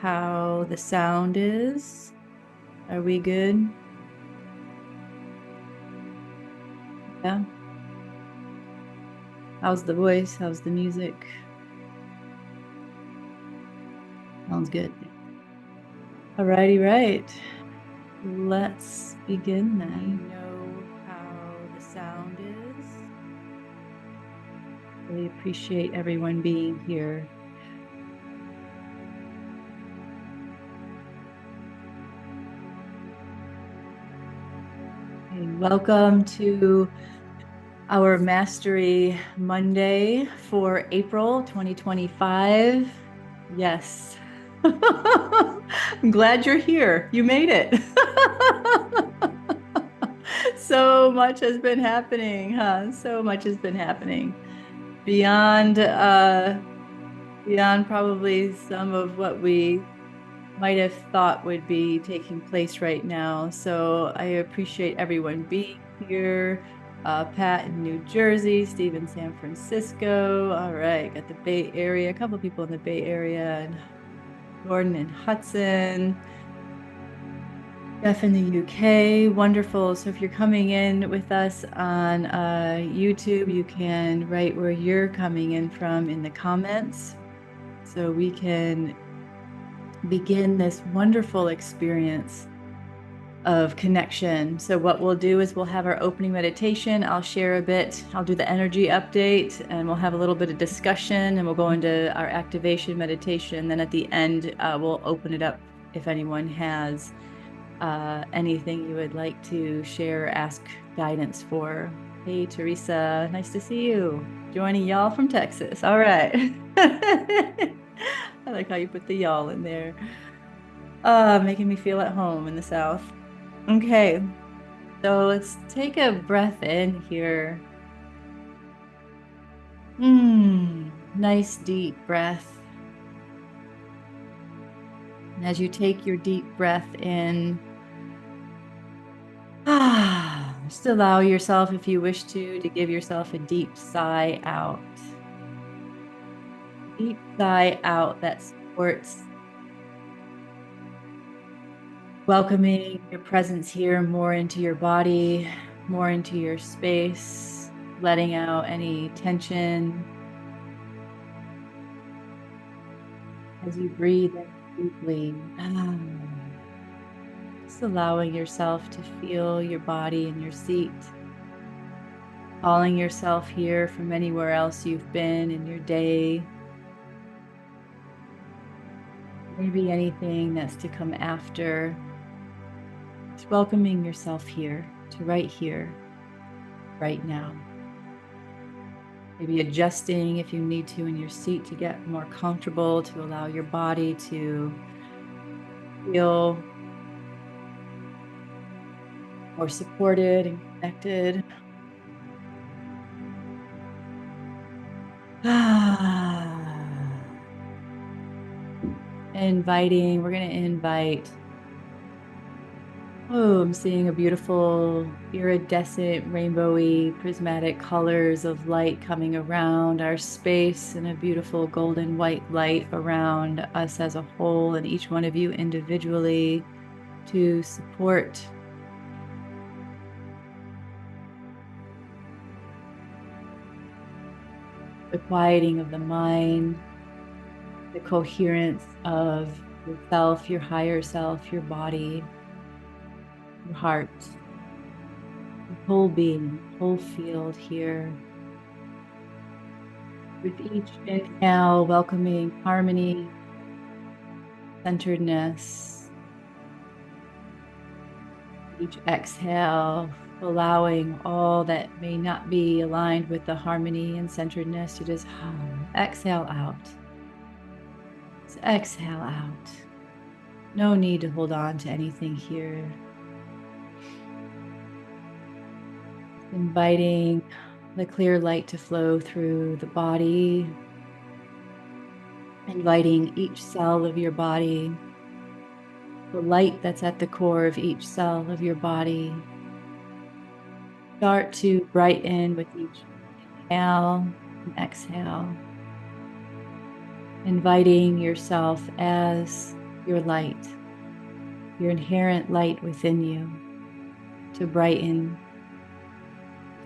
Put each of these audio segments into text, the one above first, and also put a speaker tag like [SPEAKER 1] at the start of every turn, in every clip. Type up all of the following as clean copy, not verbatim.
[SPEAKER 1] how the sound is. Are we good? Yeah. How's the voice? How's the music? Sounds good. Alrighty, right. Let's begin then. You know how the sound is. Really appreciate everyone being here. Okay, welcome to our Mastery Monday for April 2025. Yes. I'm glad you're here. You made it. So much has been happening, huh? So much has been happening. Beyond probably some of what we might have thought would be taking place right now. So I appreciate everyone being here. Pat in New Jersey, Steve in San Francisco. All right, got the Bay Area, a couple of people in the Bay Area, and Gordon and Hudson. Jeff in the UK, wonderful. So if you're coming in with us on YouTube, you can write where you're coming in from in the comments so we can begin this wonderful experience of connection. So what we'll do is we'll have our opening meditation. I'll share a bit. I'll do the energy update and we'll have a little bit of discussion and we'll go into our activation meditation. Then at the end, we'll open it up if anyone has anything you would like to share, ask guidance for. Hey, Teresa, nice to see you. Joining y'all from Texas. All right. I like how you put the y'all in there. Making me feel at home in the South. Okay, so let's take a breath in here. Nice deep breath. And as you take your deep breath in, just allow yourself, if you wish to give yourself a deep sigh out. Deep sigh out that supports welcoming your presence here more into your body, more into your space, letting out any tension. As you breathe in deeply, just allowing yourself to feel your body in your seat, calling yourself here from anywhere else you've been in your day. Maybe anything that's to come after. Just welcoming yourself here, right now. Maybe adjusting if you need to in your seat to get more comfortable, to allow your body to feel more supported and connected. We're going to invite. Oh, I'm seeing a beautiful iridescent, rainbowy, prismatic colors of light coming around our space and a beautiful golden white light around us as a whole and each one of you individually to support the quieting of the mind, the coherence of yourself, your higher self, your body, your heart, your whole being, whole field here. With each inhale, welcoming harmony, centeredness. Each exhale, allowing all that may not be aligned with the harmony and centeredness to just exhale out. Just exhale out. No need to hold on to anything here. Inviting the clear light to flow through the body, inviting each cell of your body, the light that's at the core of each cell of your body, start to brighten with each inhale and exhale, inviting yourself as your light, your inherent light within you to brighten,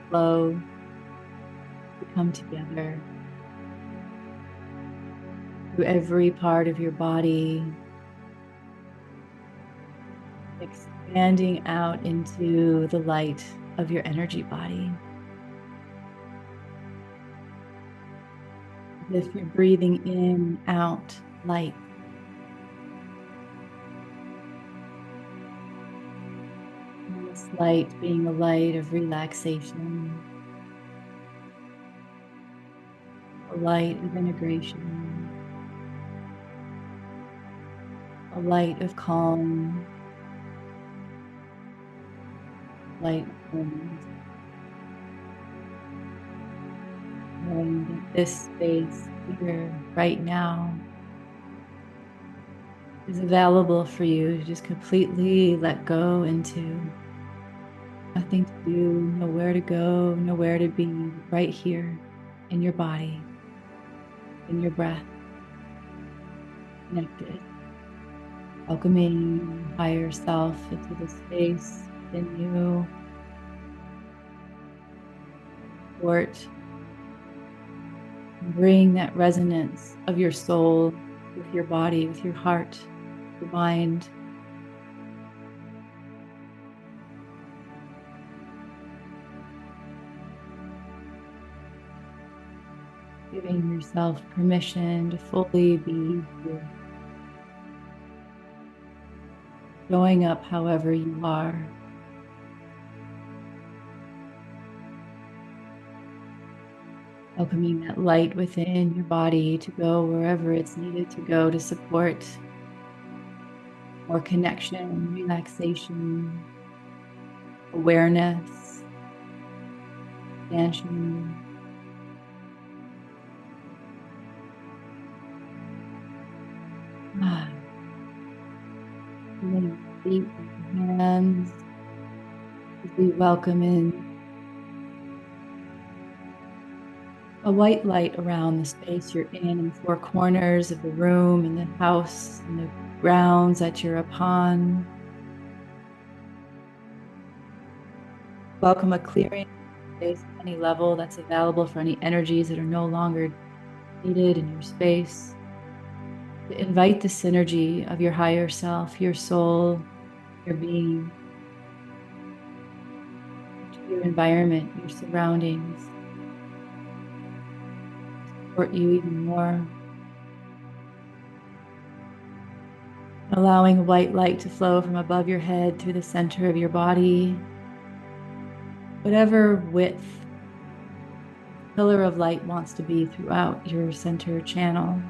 [SPEAKER 1] flow, to come together through every part of your body, expanding out into the light of your energy body. As if you're breathing in, out, light. And this light being a light of relaxation, a light of integration, a light of calm, light of wholeness. Knowing that this space here, right now, is available for you to just completely let go into. Nothing to do, nowhere to go, nowhere to be, right here in your body, in your breath, connected, welcoming your higher self into the space within you, support, bring that resonance of your soul with your body, with your heart, your mind. Giving yourself permission to fully be here. Showing up however you are. Welcoming that light within your body to go wherever it's needed to go to support more connection, relaxation, awareness, expansion. Feeling your feet with your hands as we welcome in a white light around the space you're in the four corners of the room and the house and the grounds that you're upon. Welcome a clearing space at any level that's available for any energies that are no longer needed in your space. To invite the synergy of your higher self, your soul, your being, to your environment, your surroundings. Support you even more. Allowing white light to flow from above your head through the center of your body. Whatever width pillar of light wants to be throughout your center channel,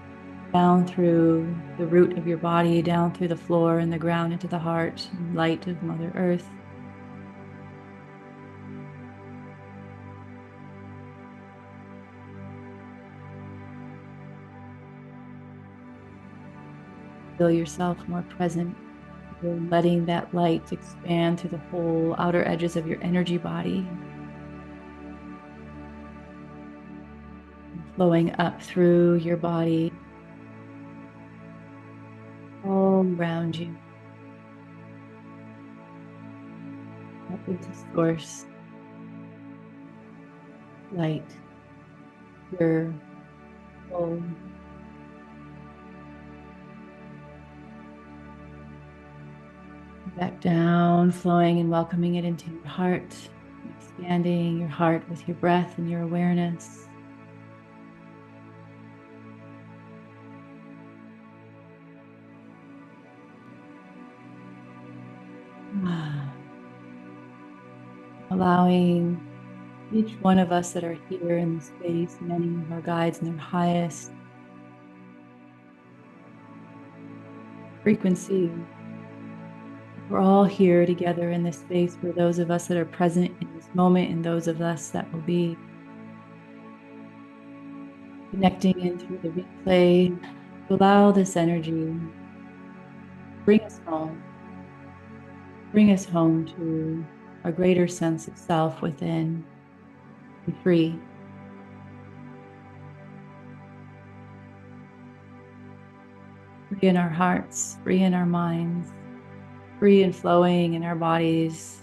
[SPEAKER 1] down through the root of your body, down through the floor and the ground into the heart, light of Mother Earth. Feel yourself more present. You're letting that light expand through the whole outer edges of your energy body, flowing up through your body, all around you, up into source, light, pure, full. Back down, flowing and welcoming it into your heart, expanding your heart with your breath and your awareness. Allowing each one of us that are here in the space, many of our guides in their highest frequency. We're all here together in this space for those of us that are present in this moment and those of us that will be connecting in through the replay. Allow this energy bring us home. Bring us home to a greater sense of self within. Be free. free in our hearts, free in our minds, free and flowing in our bodies.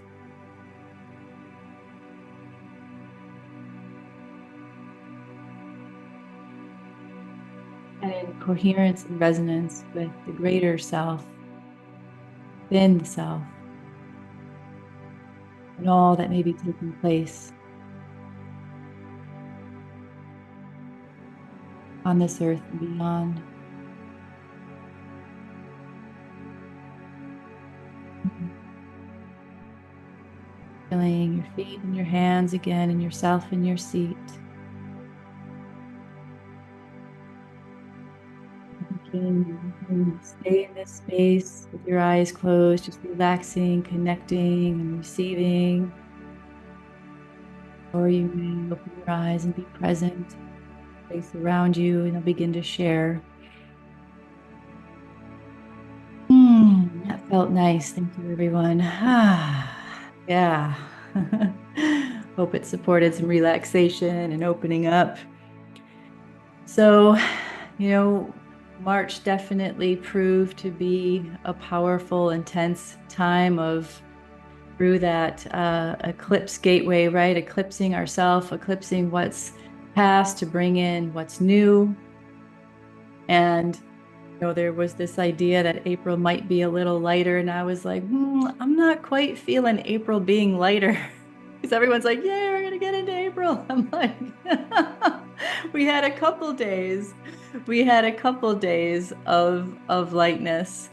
[SPEAKER 1] And in coherence and resonance with the greater self, within the self, and all that may be taking place on this earth and beyond. Feeling your feet and your hands again and yourself in your seat. You can stay in this space with your eyes closed, just relaxing, connecting, and receiving. Or you may open your eyes and be present, space around you, and I'll begin to share. That felt nice. Thank you, everyone. Yeah. Hope it supported some relaxation and opening up. So, March definitely proved to be a powerful, intense time through that eclipse gateway, right? Eclipsing ourselves, eclipsing what's past to bring in what's new. And there was this idea that April might be a little lighter, and I was like, I'm not quite feeling April being lighter. Because everyone's like, yay, we're gonna get into April. I'm like, we had a couple days of lightness,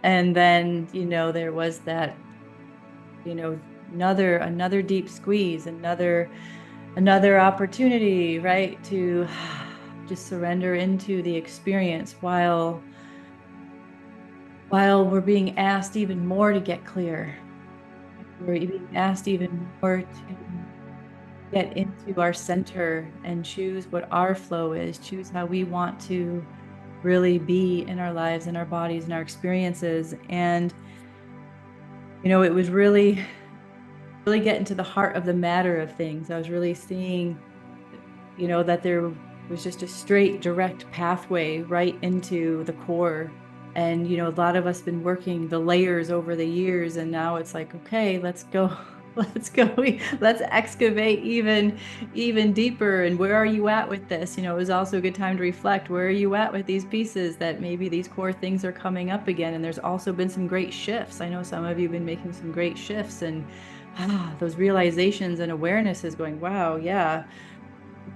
[SPEAKER 1] and then there was that another deep squeeze, another opportunity, right, to just surrender into the experience while we're being asked even more to get clear. We're being asked even more to get into our center and choose what our flow is, choose how we want to really be in our lives, in our bodies, in our experiences. And it was really getting to the heart of the matter of things. I was really seeing that there was just a straight, direct pathway right into the core. And a lot of us been working the layers over the years, and now it's like, okay, let's go let's excavate even deeper. And where are you at with this? It was also a good time to reflect, where are you at with these pieces, that maybe these core things are coming up again. And there's also been some great shifts. I know some of you have been making some great shifts, and those realizations and awarenesses going, wow, yeah,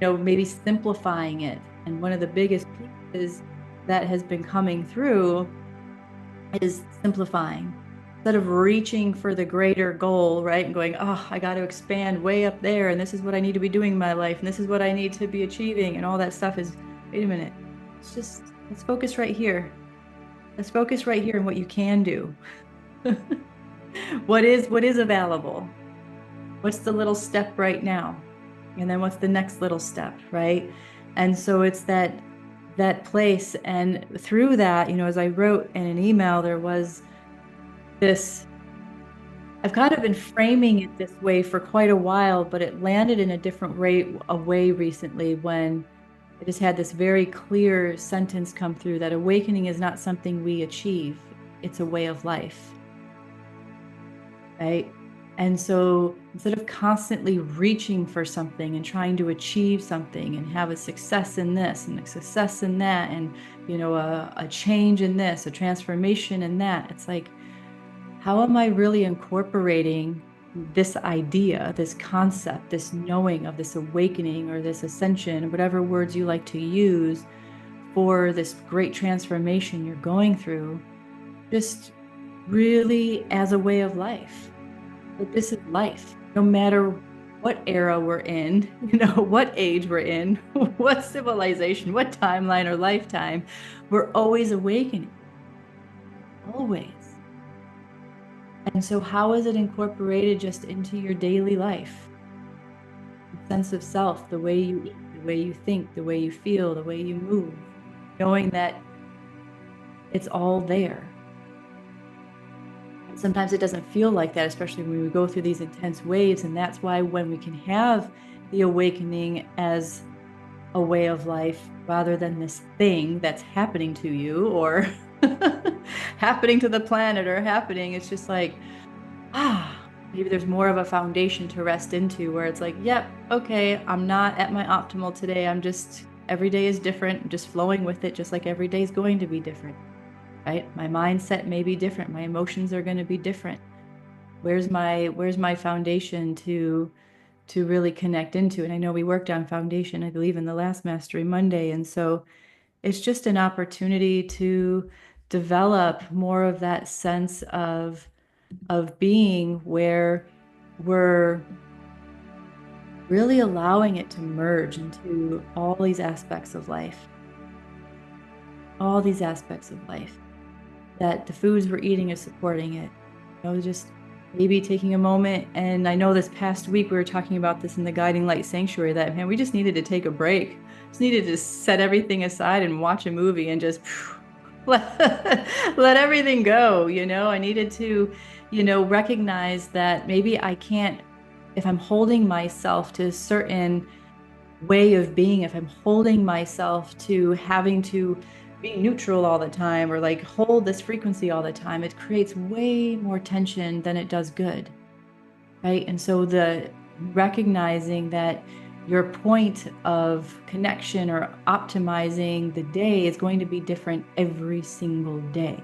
[SPEAKER 1] maybe simplifying it. And one of the biggest pieces that has been coming through is simplifying. Instead of reaching for the greater goal, right, and going, I got to expand way up there, and this is what I need to be doing in my life, and this is what I need to be achieving, and all that stuff, is, wait a minute, let's focus right here. Let's focus right here on what you can do. What is available? What's the little step right now? And then what's the next little step, right? And so it's that place. And through that, as I wrote in an email, there was this, I've kind of been framing it this way for quite a while, but it landed in a different way recently, when I just had this very clear sentence come through, that awakening is not something we achieve, it's a way of life, right? And so instead of constantly reaching for something and trying to achieve something and have a success in this and a success in that, and a change in this, a transformation in that, it's like, how am I really incorporating this idea, this concept, this knowing of this awakening or this ascension, whatever words you like to use, for this great transformation you're going through, just really as a way of life? But this is life, no matter what era we're in, what age we're in, what civilization, what timeline or lifetime, we're always awakening, always. And so how is it incorporated just into your daily life? The sense of self, the way you eat, the way you think, the way you feel, the way you move, knowing that it's all there. And sometimes it doesn't feel like that, especially when we go through these intense waves. And that's why when we can have the awakening as a way of life, rather than this thing that's happening to you, or happening to the planet or happening. It's just like, maybe there's more of a foundation to rest into where it's like, yep, okay, I'm not at my optimal today. I'm just, every day is different. I'm just flowing with it, just like every day is going to be different, right? My mindset may be different. My emotions are going to be different. Where's my foundation to really connect into? And I know we worked on foundation, I believe, in the last Mastery Monday. And so it's just an opportunity to develop more of that sense of being where we're really allowing it to merge into all these aspects of life, all these aspects of life, that the foods we're eating is supporting it. Just maybe taking a moment. And I know this past week we were talking about this in the Guiding Light Sanctuary, that, man, we just needed to take a break. Just needed to set everything aside and watch a movie and just let everything go. I needed to, recognize that maybe I can't, if I'm holding myself to a certain way of being, if I'm holding myself to having to be neutral all the time or like hold this frequency all the time, it creates way more tension than it does good, right? And so the recognizing that your point of connection or optimizing the day is going to be different every single day.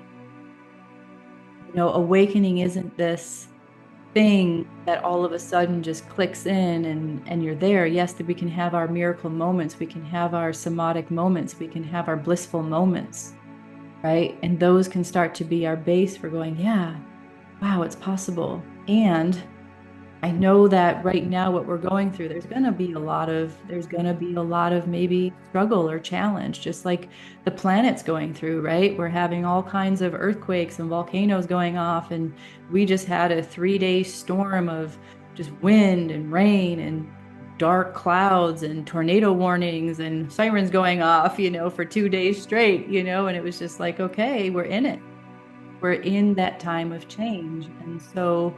[SPEAKER 1] Awakening isn't this thing that all of a sudden just clicks in and you're there. Yes, that we can have our miracle moments, we can have our somatic moments, we can have our blissful moments, right? And those can start to be our base for going, yeah, wow, it's possible. And I know that right now what we're going through, there's going to be a lot of maybe struggle or challenge, just like the planet's going through, right? We're having all kinds of earthquakes and volcanoes going off, and we just had a 3-day storm of just wind and rain and dark clouds and tornado warnings and sirens going off, for 2 days straight, and it was just like, okay, we're in it. We're in that time of change. And so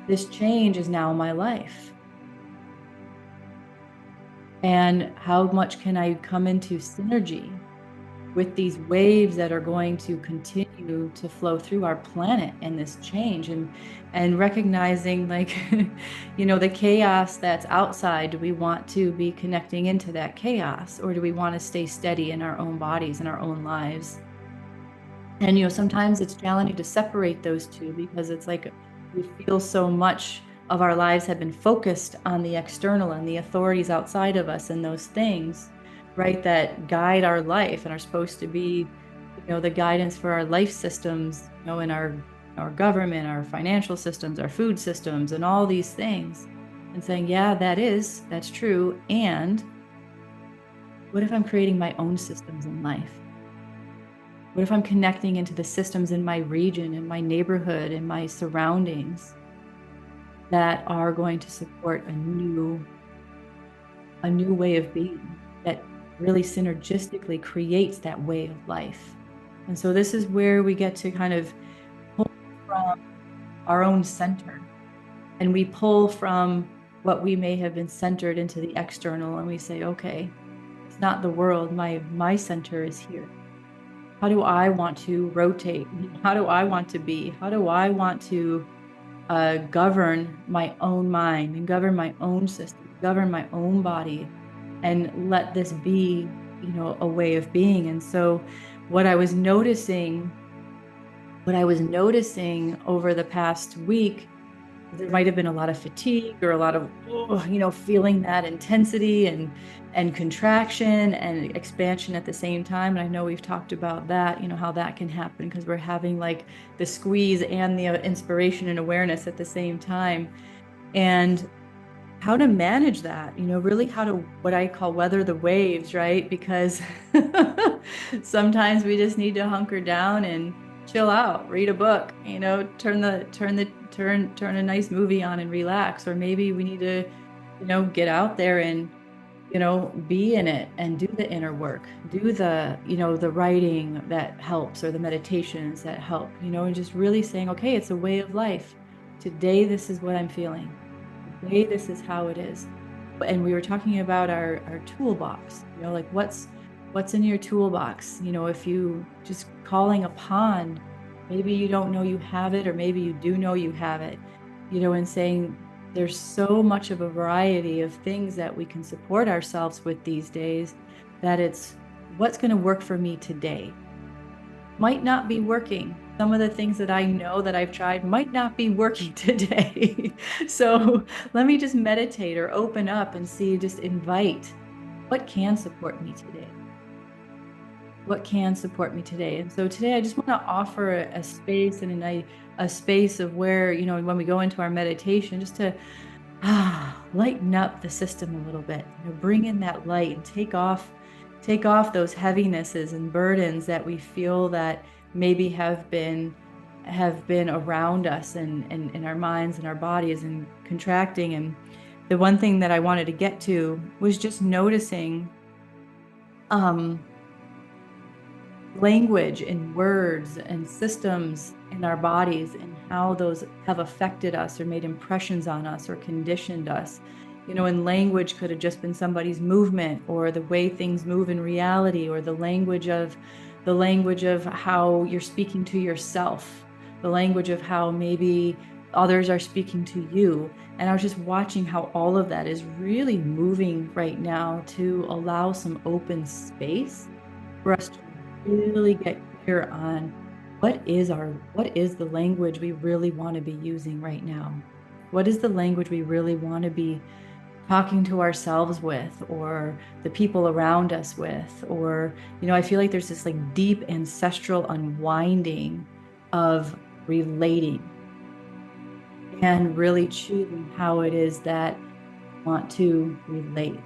[SPEAKER 1] this change is now my life. And how much can I come into synergy with these waves that are going to continue to flow through our planet and this change, and recognizing, like, the chaos that's outside. Do we want to be connecting into that chaos, or do we want to stay steady in our own bodies and our own lives? And sometimes it's challenging to separate those two, because it's like we feel so much of our lives have been focused on the external and the authorities outside of us and those things, right, that guide our life and are supposed to be, the guidance for our life systems, in our government, our financial systems, our food systems, and all these things. And saying, yeah, that's true. And what if I'm creating my own systems in life? What if I'm connecting into the systems in my region, in my neighborhood, in my surroundings that are going to support a new way of being that really synergistically creates that way of life? And so this is where we get to kind of pull from our own center, and we pull from what we may have been centered into the external, and we say, okay, it's not the world. My center is here. How do I want to rotate? How do I want to be? How do I want to govern my own mind and govern my own system, govern my own body, and let this be, a way of being? And so what I was noticing over the past week, there might have been a lot of fatigue or a lot of, feeling that intensity and contraction and expansion at the same time. And I know we've talked about that, how that can happen because we're having like the squeeze and the inspiration and awareness at the same time. And how to manage that, really how to, what I call, weather the waves, right? Because sometimes we just need to hunker down and chill out, read a book, turn a nice movie on and relax. Or maybe we need to, get out there and, be in it and do the inner work, do the, the writing that helps, or the meditations that help, and just really saying, okay, it's a way of life. Today, this is what I'm feeling. Today, this is how it is. And we were talking about our toolbox, like what's What's in your toolbox? If you just calling upon, maybe you don't know you have it, or maybe you do know you have it, and saying there's so much of a variety of things that we can support ourselves with these days, that it's what's going to work for me today. Might not be working. Some of the things that I know that I've tried might not be working today. So let me just meditate or open up and see, just invite what can support me today. What can support me today? And so today I just want to offer a space and a space of where, when we go into our meditation, just to lighten up the system a little bit, bring in that light and take off those heavinesses and burdens that we feel that maybe have been around us and in our minds and our bodies and contracting. And the one thing that I wanted to get to was just noticing language and words and systems in our bodies, and how those have affected us or made impressions on us or conditioned us. And language could have just been somebody's movement, or the way things move in reality, or the language of how you're speaking to yourself, the language of how maybe others are speaking to you. And I was just watching how all of that is really moving right now to allow some open space for us to really get clear on what is the language we really want to be using right now. What is the language we really want to be talking to ourselves with, or the people around us with? Or, I feel like there's this like deep ancestral unwinding of relating and really choosing how it is that I want to relate.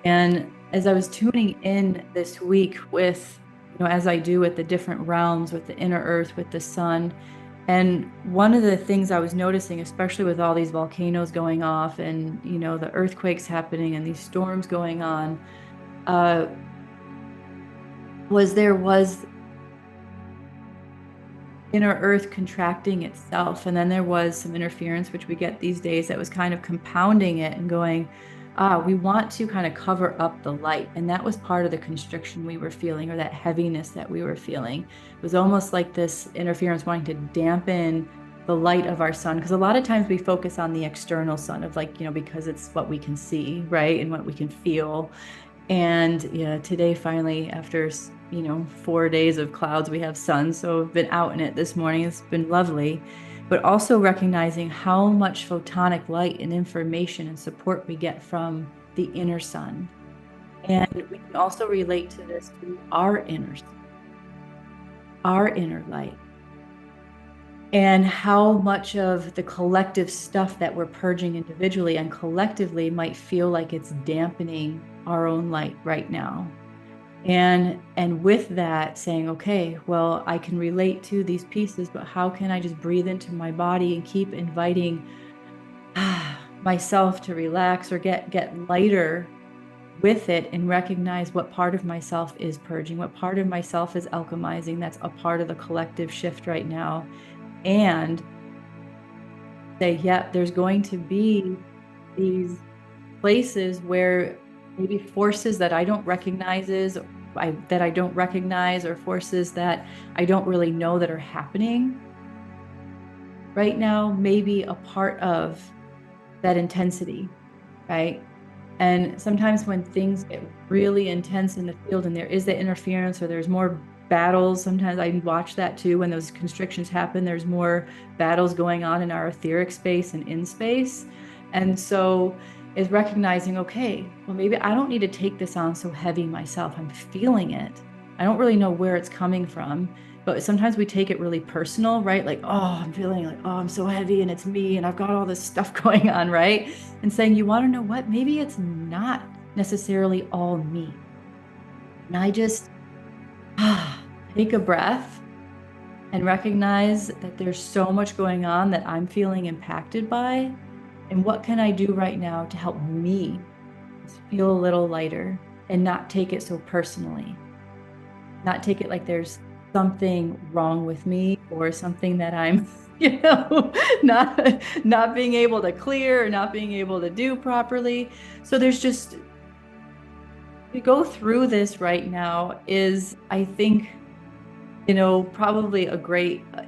[SPEAKER 1] And as I was tuning in this week with, as I do with the different realms, with the inner earth, with the sun, and one of the things I was noticing, especially with all these volcanoes going off and, the earthquakes happening and these storms going on, was inner earth contracting itself. And then there was some interference, which we get these days, that was kind of compounding it and going, we want to kind of cover up the light. And that was part of the constriction we were feeling, or that heaviness that we were feeling. It was almost like this interference wanting to dampen the light of our sun. Because a lot of times we focus on the external sun of because it's what we can see, right? And what we can feel. And today finally, after 4 days of clouds, we have sun. So I've been out in it this morning. It's been lovely. But also recognizing how much photonic light and information and support we get from the inner sun. And we can also relate to this to our inner sun, our inner light, and how much of the collective stuff that we're purging individually and collectively might feel like it's dampening our own light right now. And with that, saying, okay, well, I can relate to these pieces, but how can I just breathe into my body and keep inviting myself to relax or get lighter with it, and recognize what part of myself is purging, what part of myself is alchemizing, that's a part of the collective shift right now. And say, yeah, there's going to be these places where maybe forces that I don't recognize or forces that I don't really know that are happening right now, maybe a part of that intensity, right? And sometimes when things get really intense in the field and there is that interference, or there's more battles, sometimes I watch that too. When those constrictions happen, there's more battles going on in our etheric space and in space. And so is recognizing, okay, well, maybe I don't need to take this on so heavy myself. I'm feeling it. I don't really know where it's coming from, but sometimes we take it really personal, right? Like, oh, I'm feeling like, oh, I'm so heavy and it's me and I've got all this stuff going on, right? And saying, you want to know what? Maybe it's not necessarily all me. And I just take a breath and recognize that there's so much going on that I'm feeling impacted by. And what can I do right now to help me feel a little lighter and not take it so personally? Not take it like there's something wrong with me, or something that I'm, not being able to clear or not being able to do properly. So there's just We go through this right now is, I think, probably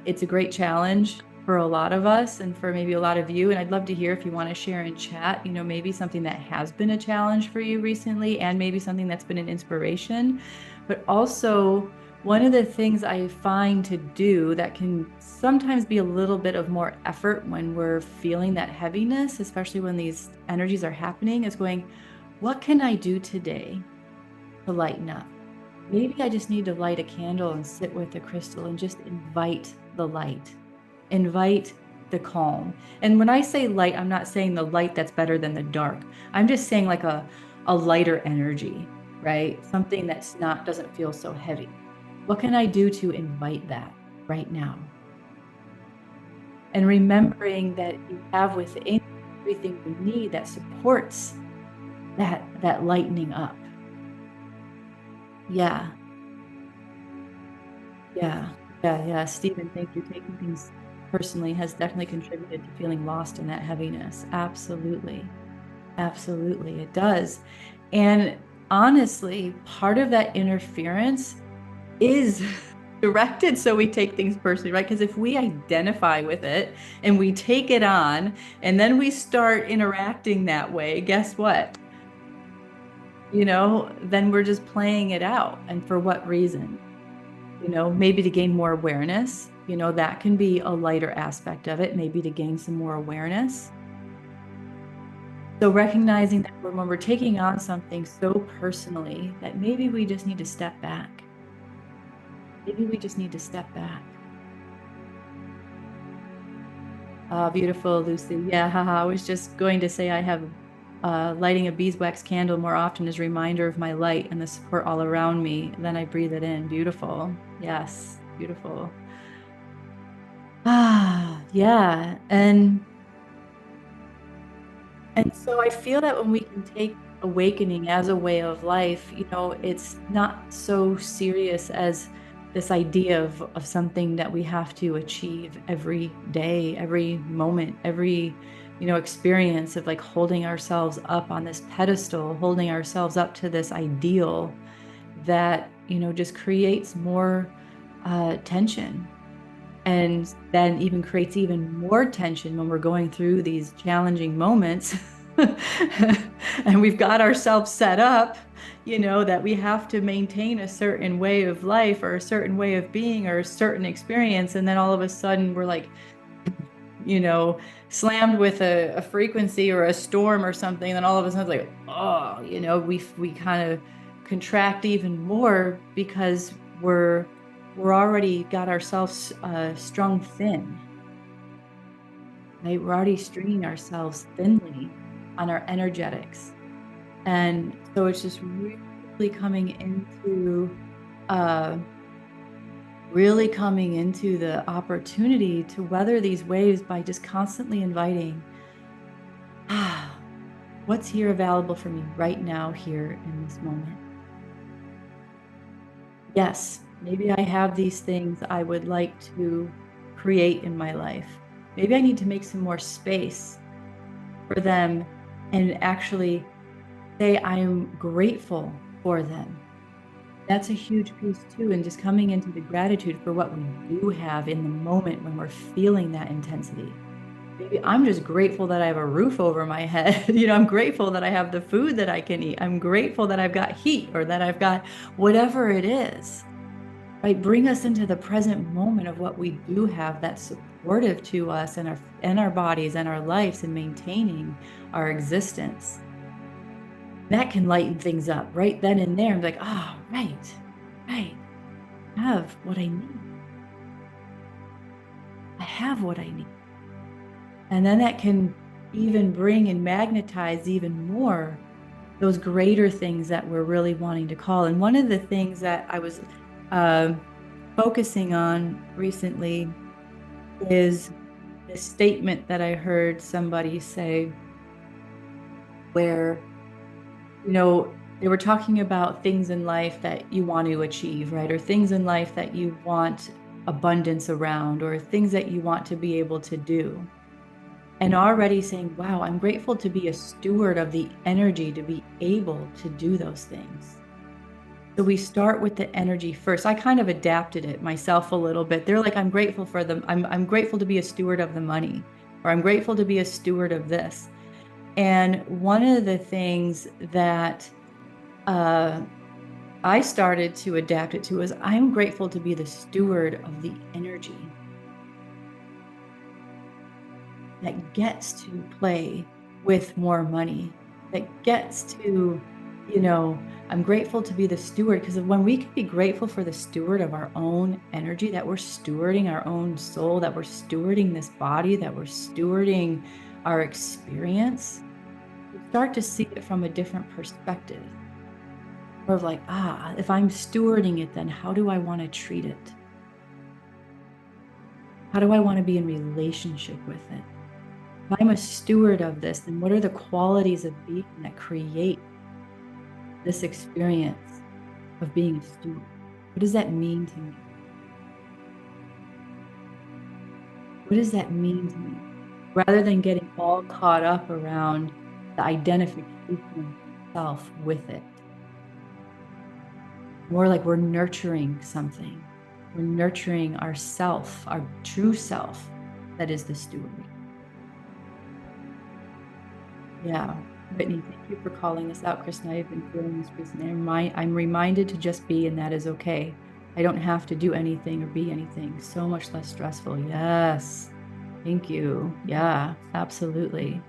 [SPEAKER 1] it's a great challenge for a lot of us and for maybe a lot of you. And I'd love to hear if you want to share in chat, maybe something that has been a challenge for you recently and maybe something that's been an inspiration. But also, one of the things I find to do that can sometimes be a little bit of more effort when we're feeling that heaviness, especially when these energies are happening, is going, what can I do today to lighten up? Maybe I just need to light a candle and sit with the crystal and just invite the light, invite the calm. And when I say light, I'm not saying the light that's better than the dark. I'm just saying like a lighter energy, right? Something that's doesn't feel so heavy. What can I do to invite that right now? And remembering that you have within everything you need that supports that lightening up. Yeah. Yeah. Stephen, thank you. Taking things personally has definitely contributed to feeling lost in that heaviness. Absolutely. Absolutely. It does. And honestly, part of that interference is directed so we take things personally, right? Because if we identify with it and we take it on and then we start interacting that way, guess what? Then we're just playing it out. And for what reason? Maybe to gain more awareness, that can be a lighter aspect of it, maybe to gain some more awareness. So recognizing that when we're taking on something so personally, that maybe we just need to step back. Maybe we just need to step back. Beautiful, Lucy. Yeah, haha. I was just going to say I have lighting a beeswax candle more often as a reminder of my light and the support all around me. And then I breathe it in. Beautiful. Yes, beautiful. Yeah. And so I feel that when we can take awakening as a way of life, it's not so serious as this idea of something that we have to achieve every day, every moment, every, experience of like holding ourselves up on this pedestal, holding ourselves up to this ideal that, just creates more tension. And then even creates even more tension when we're going through these challenging moments. And we've got ourselves set up, that we have to maintain a certain way of life or a certain way of being or a certain experience. And then all of a sudden we're like, slammed with a frequency or a storm or something. And then all of a sudden it's like, oh, we kind of contract even more because we're already got ourselves strung thin, right? We're already stringing ourselves thinly on our energetics. And so it's just really coming into the opportunity to weather these waves by just constantly inviting, what's here available for me right now, here in this moment? Yes, maybe I have these things I would like to create in my life. Maybe I need to make some more space for them and actually say I'm grateful for them. That's a huge piece too, and just coming into the gratitude for what we do have in the moment when we're feeling that intensity. Maybe I'm just grateful that I have a roof over my head. I'm grateful that I have the food that I can eat. I'm grateful that I've got heat or that I've got whatever it is, right? Bring us into the present moment of what we do have that's supportive to us and our bodies and our lives and maintaining our existence. That can lighten things up right then and there. I'm like, right. I have what I need. I have what I need. And then that can even bring and magnetize even more those greater things that we're really wanting to call. And one of the things that I was focusing on recently is the statement that I heard somebody say where, they were talking about things in life that you want to achieve, right? Or things in life that you want abundance around, or things that you want to be able to do. and already saying, wow, I'm grateful to be a steward of the energy to be able to do those things. So we start with the energy first. I kind of adapted it myself a little bit. They're like, I'm grateful for them. I'm grateful to be a steward of the money, or I'm grateful to be a steward of this. And one of the things that I started to adapt it to was, I'm grateful to be the steward of the energy that gets to play with more money, that gets to, I'm grateful to be the steward, because when we can be grateful for the steward of our own energy, that we're stewarding our own soul, that we're stewarding this body, that we're stewarding our experience, we start to see it from a different perspective. Or of like, if I'm stewarding it, then how do I want to treat it? How do I want to be in relationship with it? If I'm a steward of this, then what are the qualities of being that create this experience of being a steward? What does that mean to me? What does that mean to me? Rather than getting all caught up around the identification of self with it. More like we're nurturing something. We're nurturing ourself, our true self, that is the steward. Yeah. Brittany, thank you for calling this out, Kristen. I've been feeling this recently. I'm reminded to just be, and that is okay. I don't have to do anything or be anything. So much less stressful. Yes. Thank you. Yeah, absolutely.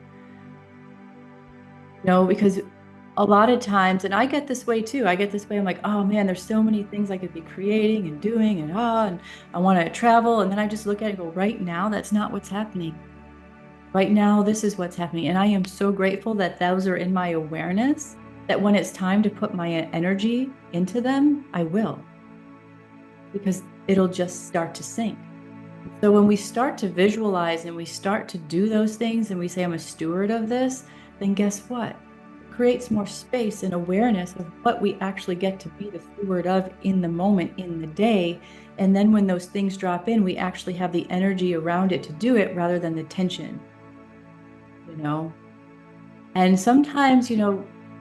[SPEAKER 1] No, because a lot of times, and I get this way too. I get this way. I'm like, oh man, there's so many things I could be creating and doing, and I want to travel. And then I just look at it and go, right now, that's not what's happening. Right now, this is what's happening. And I am so grateful that those are in my awareness, that when it's time to put my energy into them, I will, because it'll just start to sink. So when we start to visualize and we start to do those things and we say, I'm a steward of this, then guess what? It creates more space and awareness of what we actually get to be the steward of in the moment, in the day. And then when those things drop in, we actually have the energy around it to do it rather than the tension. And sometimes,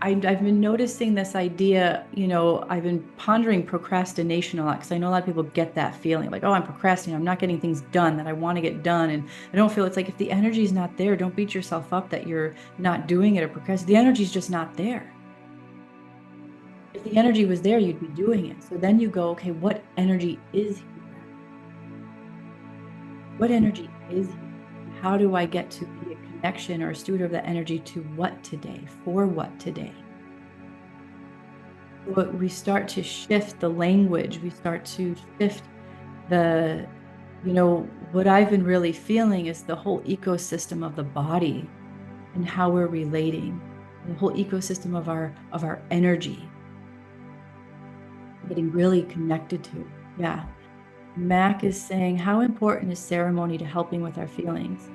[SPEAKER 1] I've been noticing this idea, I've been pondering procrastination a lot, because I know a lot of people get that feeling like, oh, I'm procrastinating, I'm not getting things done that I want to get done. And I don't feel, it's like, if the energy is not there, don't beat yourself up that you're not doing it or procrastinating. The energy is just not there. If the energy was there, you'd be doing it. So then you go, okay, what energy is here? What energy is here? How do I get to be a connection or a steward of that energy to what today, for what today? But we start to shift the language. We start to shift the, what I've been really feeling is the whole ecosystem of the body and how we're relating, the whole ecosystem of our energy, getting really connected to. Yeah. Mac is saying, how important is ceremony to helping with our feelings?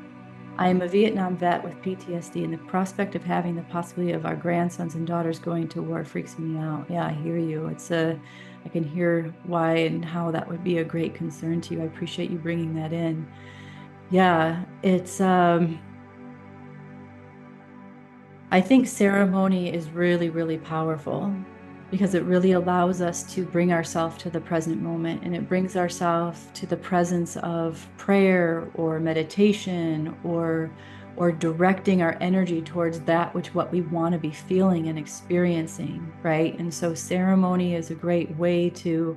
[SPEAKER 1] I am a Vietnam vet with PTSD, and the prospect of having the possibility of our grandsons and daughters going to war freaks me out. Yeah, I hear you. I can hear why and how that would be a great concern to you. I appreciate you bringing that in. Yeah, I think ceremony is really, really powerful, because it really allows us to bring ourselves to the present moment, and it brings ourselves to the presence of prayer or meditation or directing our energy towards that what we want to be feeling and experiencing, right? And so ceremony is a great way to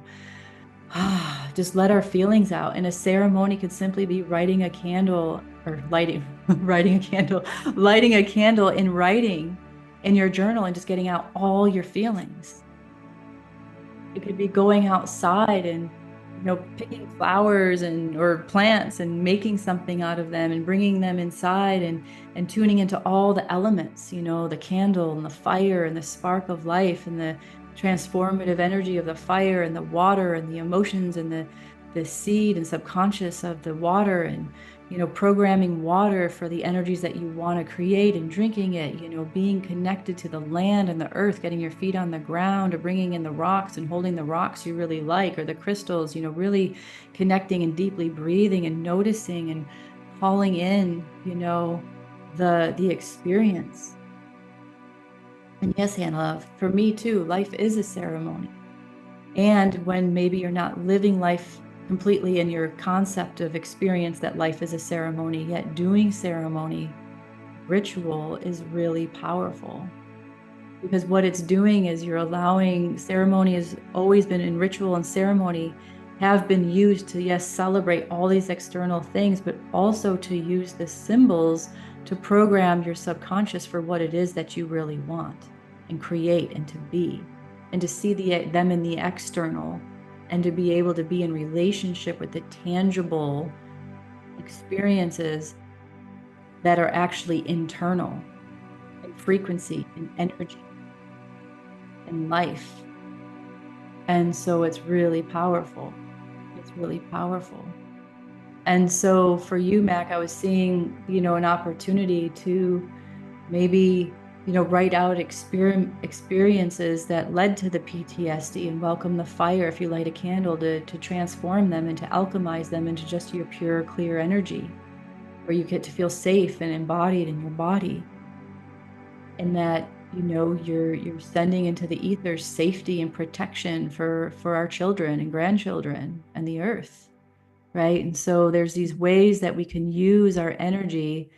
[SPEAKER 1] just let our feelings out. And a ceremony could simply be lighting a candle and writing in your journal and just getting out all your feelings. It could be going outside and, picking flowers or plants and making something out of them and bringing them inside and tuning into all the elements, the candle and the fire and the spark of life and the transformative energy of the fire and the water and the emotions and the seed and subconscious of the water, and programming water for the energies that you want to create and drinking it, being connected to the land and the earth, getting your feet on the ground, or bringing in the rocks and holding the rocks you really like, or the crystals, really connecting and deeply breathing and noticing and calling in, the experience. And yes, Hannah, for me too, life is a ceremony. And when maybe you're not living life completely in your concept of experience that life is a ceremony, yet doing ceremony, ritual is really powerful. Because what it's doing is you're allowing, ceremony has always been in ritual, and ceremony have been used to, yes, celebrate all these external things, but also to use the symbols to program your subconscious for what it is that you really want and create and to be, and to see them in the external, and to be able to be in relationship with the tangible experiences that are actually internal, in frequency and energy and life. And so it's really powerful. It's really powerful. And so for you, Mac, I was seeing, an opportunity to maybe, write out experiences that led to the PTSD, and welcome the fire, if you light a candle, to transform them and to alchemize them into just your pure, clear energy, where you get to feel safe and embodied in your body. And that, you're sending into the ether safety and protection for our children and grandchildren and the earth, right? And so there's these ways that we can use our energy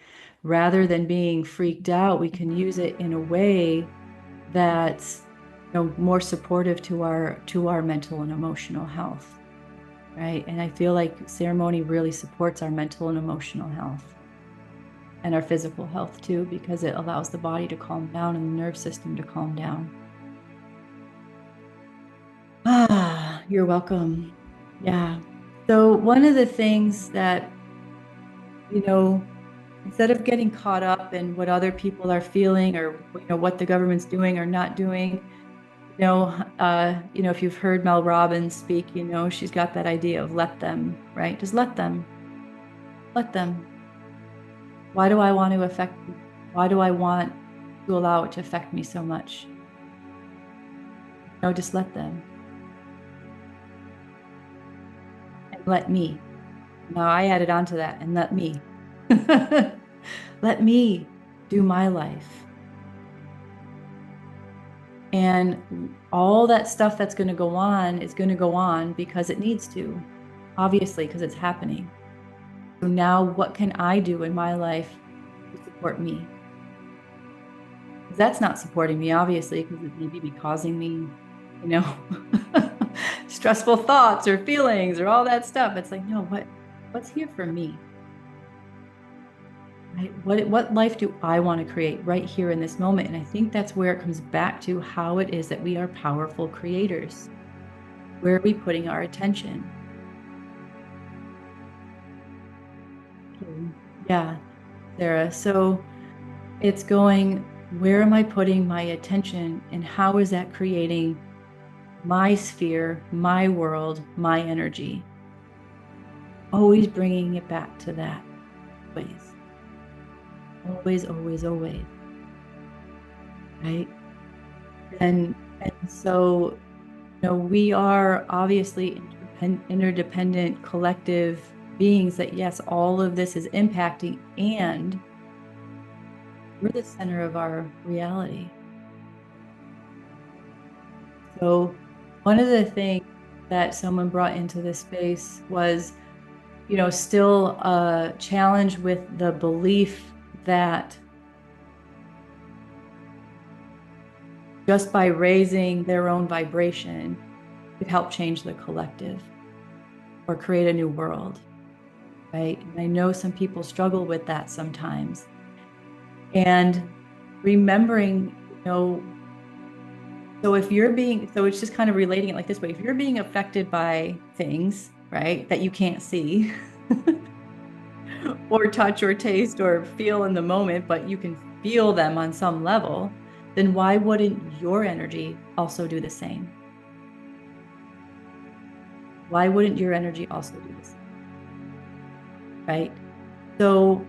[SPEAKER 1] rather than being freaked out. We can use it in a way that's, more supportive to our mental and emotional health, right? And I feel like ceremony really supports our mental and emotional health, and our physical health too, because it allows the body to calm down and the nerve system to calm down. You're welcome. Yeah. So one of the things that, instead of getting caught up in what other people are feeling, or, what the government's doing or not doing, if you've heard Mel Robbins speak, she's got that idea of let them, right? Just let them. Let them. Why do I want to allow it to affect me so much? No, just let them. And let me. Now I added on to that, and let me. Let me do my life. And all that stuff that's going to go on is going to go on because it needs to, obviously, because it's happening. So now what can I do in my life to support me? Because that's not supporting me, obviously, because it may be causing me, stressful thoughts or feelings or all that stuff. It's like, no, what's here for me? Right? What life do I want to create right here in this moment? And I think that's where it comes back to how it is that we are powerful creators. Where are we putting our attention? Yeah, Sarah. So it's going, where am I putting my attention, and how is that creating my sphere, my world, my energy? Always bringing it back to that ways. Always, always, always. Right? And so, we are obviously interdependent collective beings that, yes, all of this is impacting, and we're the center of our reality. So one of the things that someone brought into this space was, still a challenge with the belief that just by raising their own vibration could help change the collective or create a new world, right? And I know some people struggle with that sometimes. And remembering, so it's just kind of relating it like this way. If you're being affected by things, right, that you can't see or touch or taste or feel in the moment, but you can feel them on some level, then why wouldn't your energy also do the same? Why wouldn't your energy also do the same? Right? So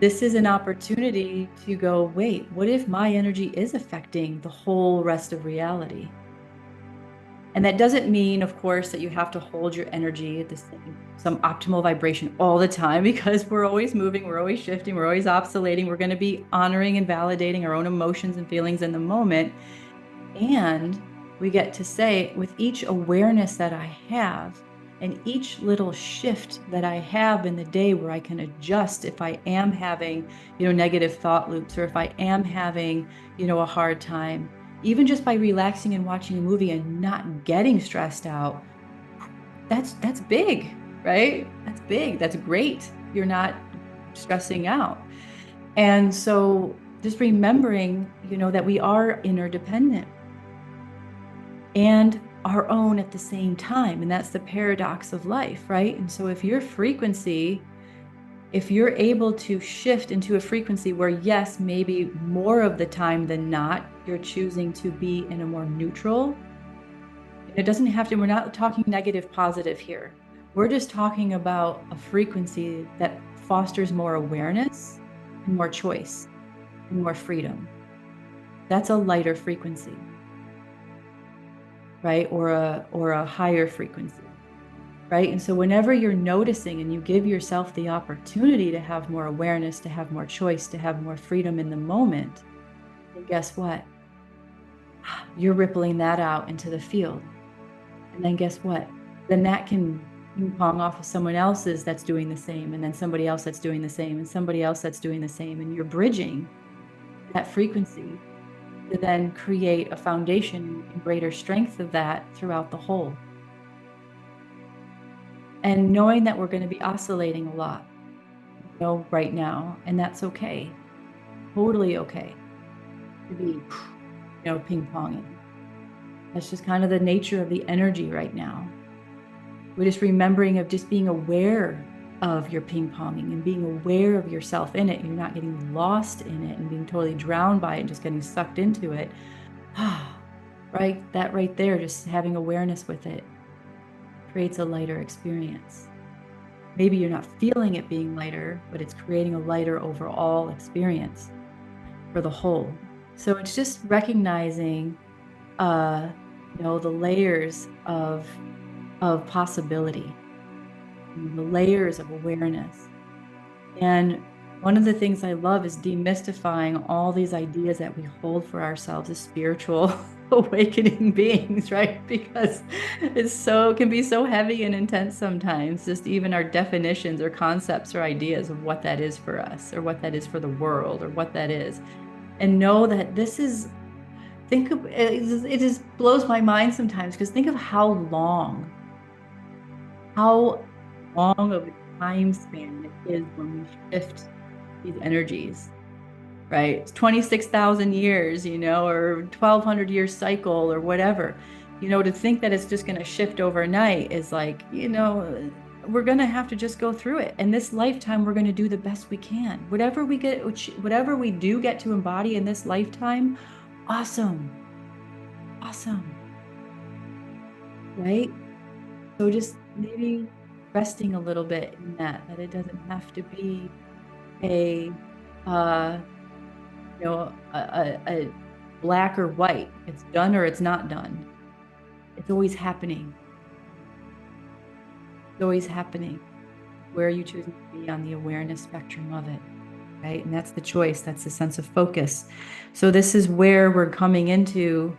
[SPEAKER 1] this is an opportunity to go, wait, what if my energy is affecting the whole rest of reality? And that doesn't mean, of course, that you have to hold your energy at the same some optimal vibration all the time, because we're always moving, we're always shifting, we're always oscillating. We're going to be honoring and validating our own emotions and feelings in the moment. And we get to say, with each awareness that I have and each little shift that I have in the day where I can adjust if I am having, negative thought loops, or if I am having, a hard time, even just by relaxing and watching a movie and not getting stressed out, that's big, right? That's big. That's great. You're not stressing out. And so just remembering, that we are interdependent and our own at the same time. And that's the paradox of life, right? And so if you're able to shift into a frequency where, yes, maybe more of the time than not, you're choosing to be in a more neutral, it doesn't have to, we're not talking negative, positive here. We're just talking about a frequency that fosters more awareness and more choice and more freedom. That's a lighter frequency, right? Or a higher frequency, right? And so whenever you're noticing and you give yourself the opportunity to have more awareness, to have more choice, to have more freedom in the moment, then guess what? You're rippling that out into the field. And then guess what? Then that can ping pong off of someone else's that's doing the same, and then somebody else that's doing the same, and somebody else that's doing the same. And you're bridging that frequency to then create a foundation and greater strength of that throughout the whole. And knowing that we're going to be oscillating a lot, right now, and that's okay. Totally okay to be, ping ponging. That's just kind of the nature of the energy right now. We're just remembering of just being aware of your ping ponging and being aware of yourself in it. You're not getting lost in it and being totally drowned by it and just getting sucked into it. Right? That right there, just having awareness with it creates a lighter experience. Maybe you're not feeling it being lighter, but it's creating a lighter overall experience for the whole. So it's just recognizing the layers of possibility, the layers of awareness. And one of the things I love is demystifying all these ideas that we hold for ourselves as spiritual awakening beings, right? Because it can be so heavy and intense sometimes, just even our definitions or concepts or ideas of what that is for us, or what that is for the world, or what that is. And know that this is, it just blows my mind sometimes, because think of how long of a time span it is when we shift these energies, right? It's 26,000 years, or 1,200 year cycle or whatever, to think that it's just going to shift overnight is like, we're going to have to just go through it. And this lifetime, we're going to do the best we can. Whatever we do get to embody in this lifetime, awesome. Right? So just maybe resting a little bit in that it doesn't have to be a black or white. It's done or it's not done. It's always happening. It's always happening. Where are you choosing to be on the awareness spectrum of it, right? And that's the choice. That's the sense of focus. So this is where we're coming into.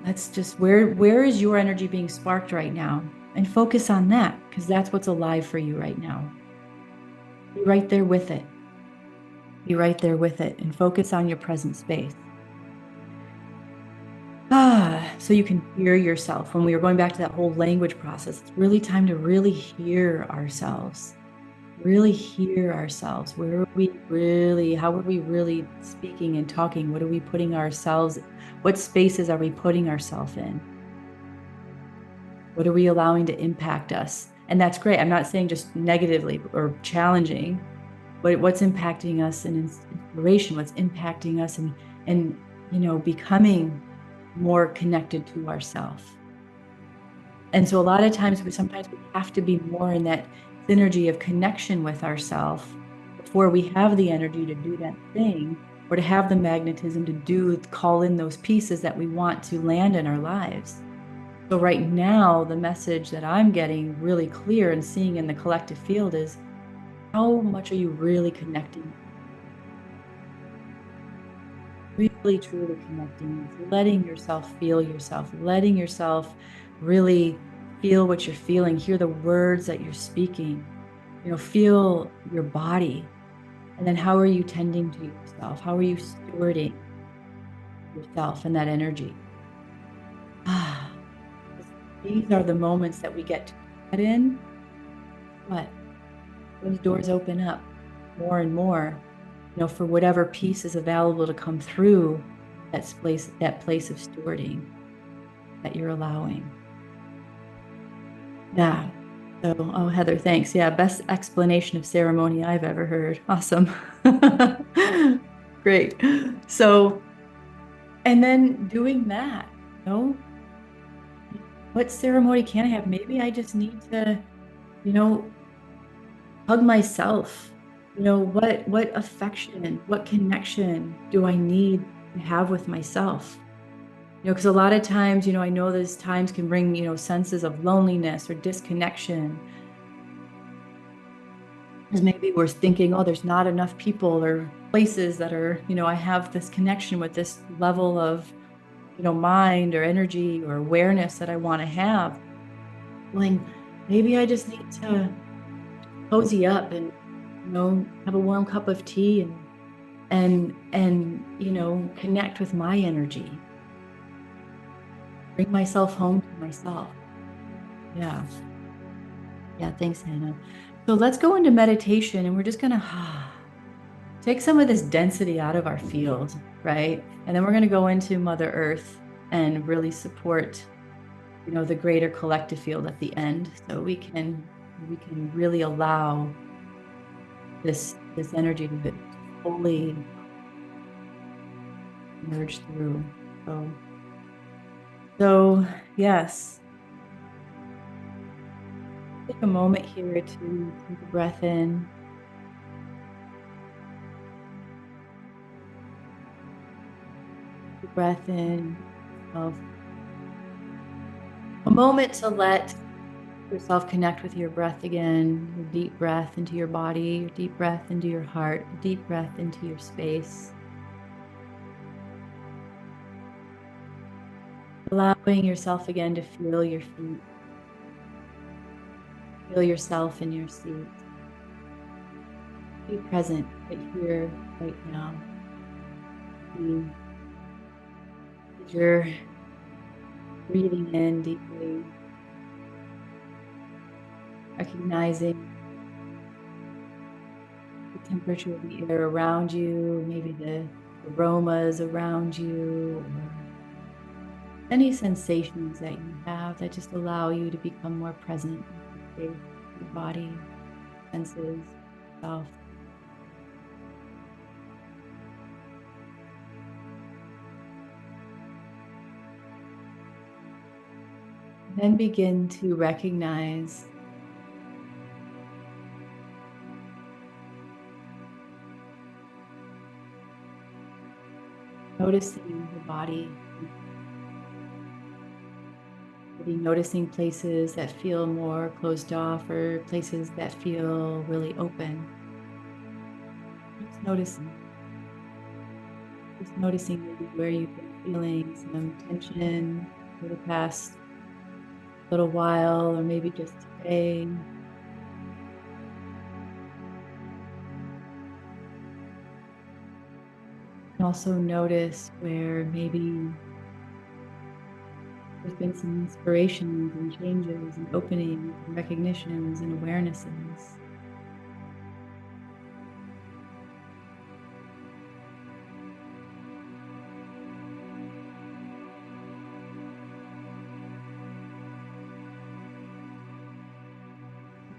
[SPEAKER 1] That's just where is your energy being sparked right now? And focus on that, because that's what's alive for you right now. Be right there with it. Be right there with it, and focus on your present space. So you can hear yourself. When we were going back to that whole language process, it's really time to really hear ourselves. Really hear ourselves. How are we really speaking and talking? What are we putting ourselves, what spaces are we putting ourselves in? What are we allowing to impact us? And that's great. I'm not saying just negatively or challenging, but what's impacting us in inspiration, what's impacting us and becoming more connected to ourselves. And so a lot of times we have to be more in that synergy of connection with ourselves before we have the energy to do that thing, or to have the magnetism to call in those pieces that we want to land in our lives. So right now, the message that I'm getting really clear and seeing in the collective field is, how much are you really connecting? Really, truly connecting, letting yourself feel yourself, letting yourself really feel what you're feeling, hear the words that you're speaking, feel your body. And then how are you tending to yourself? How are you stewarding yourself and that energy? Ah, these are the moments that we get to get in. What? Those doors open up more and more, for whatever piece is available to come through that place of stewarding that you're allowing. Yeah. So, oh, Heather, thanks. Yeah, best explanation of ceremony I've ever heard. Awesome. Great. So, and then doing that, what ceremony can I have? Maybe I just need to, hug myself. What affection, what connection do I need to have with myself? Because a lot of times, I know those times can bring, senses of loneliness or disconnection. Because maybe we're thinking, oh, there's not enough people or places that are, I have this connection with this level of, mind or energy or awareness that I want to have. Like, maybe I just need to cozy up and, have a warm cup of tea and connect with my energy. Bring myself home to myself. Yeah. Yeah, thanks, Hannah. So let's go into meditation and we're just gonna take some of this density out of our field, right? And then we're gonna go into Mother Earth and really support, the greater collective field at the end. So we can really allow this energy to fully merge through. So yes. Take a moment here to take a breath in. Take a breath in of a moment to let yourself connect with your breath again. Your deep breath into your body, your deep breath into your heart, a deep breath into your space. Allowing yourself again to feel your feet. Feel yourself in your seat. Be present right here, right now. You're breathing in deeply, recognizing the temperature of the air around you, maybe the aromas around you, or any sensations that you have that just allow you to become more present with your body, senses, self. Then begin to recognize noticing the body, maybe noticing places that feel more closed off or places that feel really open. Just noticing maybe where you've been feeling some tension for the past little while, or maybe just today. Also notice where maybe there's been some inspirations and changes and openings and recognitions and awarenesses.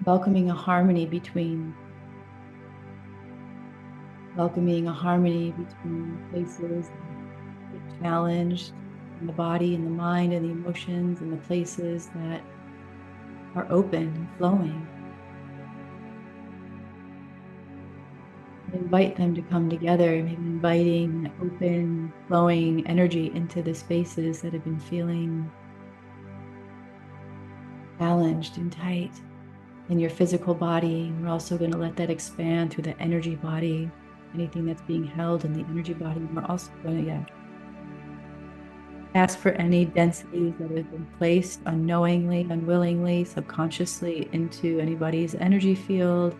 [SPEAKER 1] Welcoming a harmony between places that get challenged in the body and the mind and the emotions, and the places that are open and flowing. Invite them to come together, maybe inviting open, flowing energy into the spaces that have been feeling challenged and tight in your physical body. We're also going to let that expand through the energy body. Anything that's being held in the energy body, we're also going to ask for any densities that have been placed unknowingly, unwillingly, subconsciously into anybody's energy field.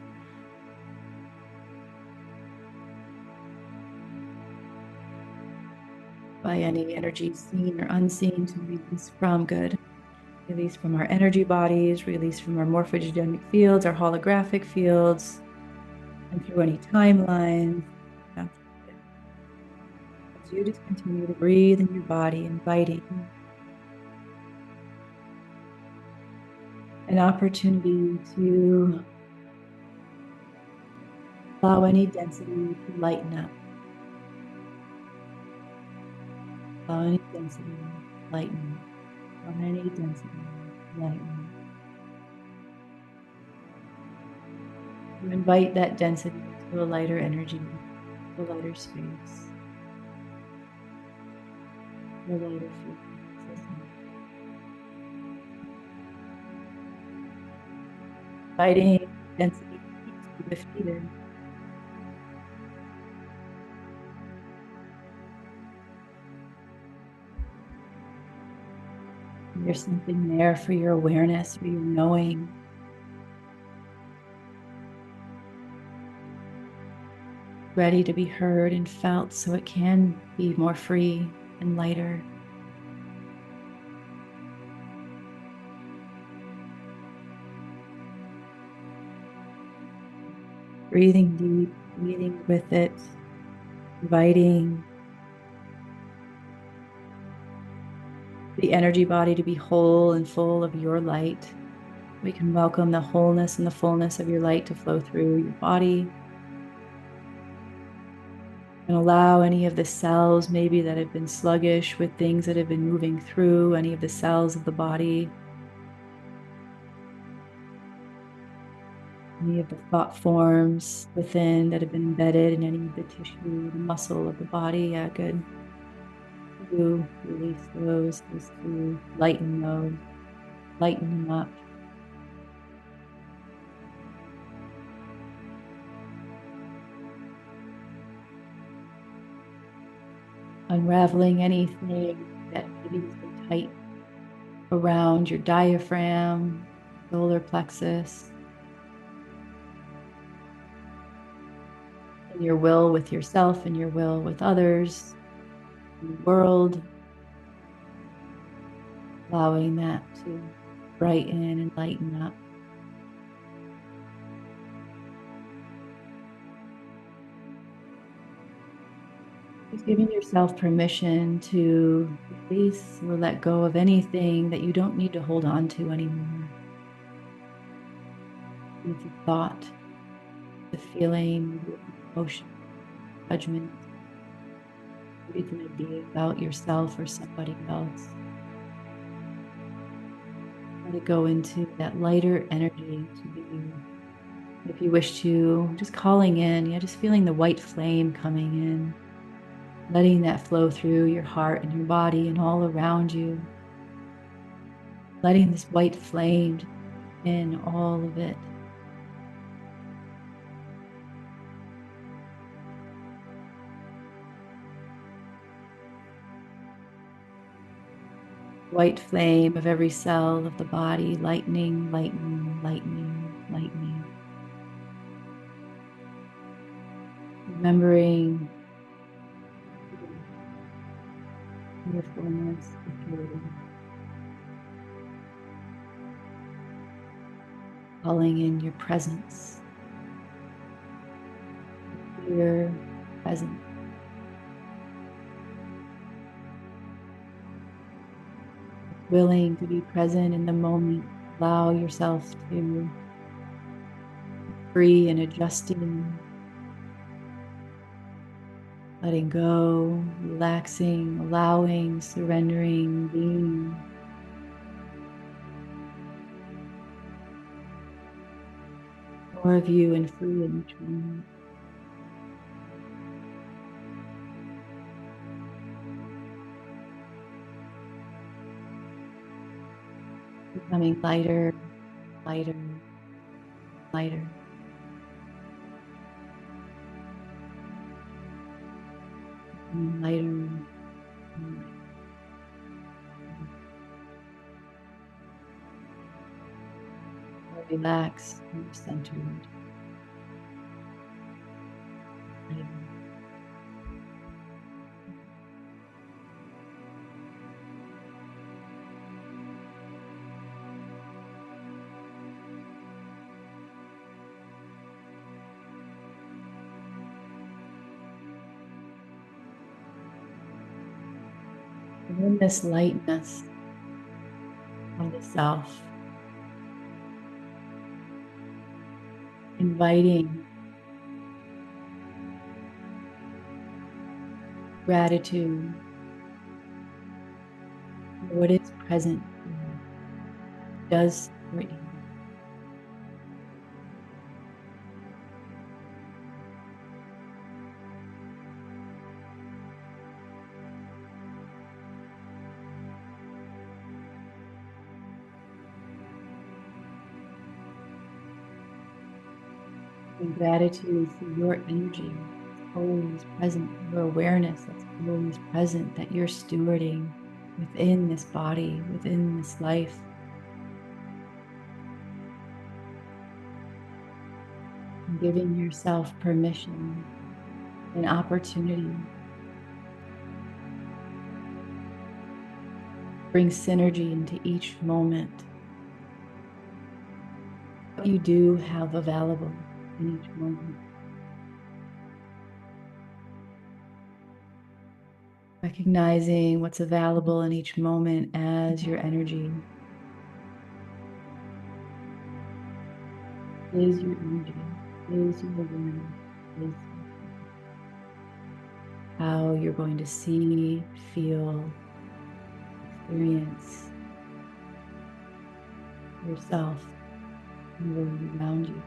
[SPEAKER 1] By any energy seen or unseen, to release from. Good. Release from our energy bodies, release from our morphogenic fields, our holographic fields, and through any timelines. As you just continue to breathe in your body, inviting an opportunity to allow any density to lighten up. Allow any density to lighten up. Allow any density to lighten up. You invite that density to a lighter energy, to a lighter space, to a lighter field. Inviting density to be defeated. There's something there for your awareness, for your knowing. Ready to be heard and felt so it can be more free and lighter. Breathing deep, breathing with it, inviting the energy body to be whole and full of your light. We can welcome the wholeness and the fullness of your light to flow through your body. And allow any of the cells maybe that have been sluggish with things that have been moving through, any of the cells of the body, any of the thought forms within that have been embedded in any of the tissue, the muscle of the body. Yeah, good. To release those, just to lighten those, lighten them up. Unraveling anything that maybe has been tight around your diaphragm, solar plexus, and your will with yourself and your will with others, the world, allowing that to brighten and lighten up. Just giving yourself permission to release or let go of anything that you don't need to hold on to anymore. It's a thought, the feeling, the emotion, judgment. Maybe it's an idea about yourself or somebody else. Let it go into that lighter energy to be, if you wish to, just calling in, just feeling the white flame coming in. Letting that flow through your heart and your body and all around you. Letting this white flame in all of it. White flame of every cell of the body, lightening, lightening, lightening, lightening. Remembering your fullness, security. Calling in your presence, your presence. Willing to be present in the moment. Allow yourself to be free and adjusting. Letting go, relaxing, allowing, surrendering, being. More of you and free in each moment. Becoming lighter, lighter, lighter. Becoming lighter and lighter. Relax, you're centered. And in this lightness of the self, inviting gratitude for what is present for you, does support you. And gratitude for your energy that's always present, your awareness that's always present, that you're stewarding within this body, within this life. And giving yourself permission and opportunity. Bring synergy into each moment. What you do have available in each moment. Recognizing what's available in each moment as your energy. Is your energy, is your awareness, is how you're going to see, feel, experience yourself and the world around you.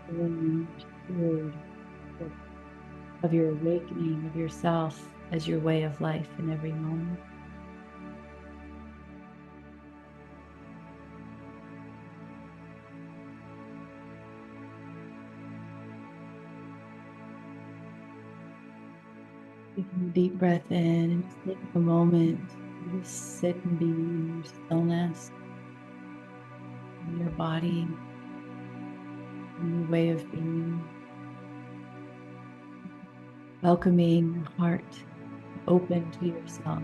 [SPEAKER 1] Feeling assured of your awakening of yourself as your way of life in every moment. Taking a deep breath in and just take a moment to just sit and be in your stillness, in your body, in your way of being. Welcoming your heart open to yourself.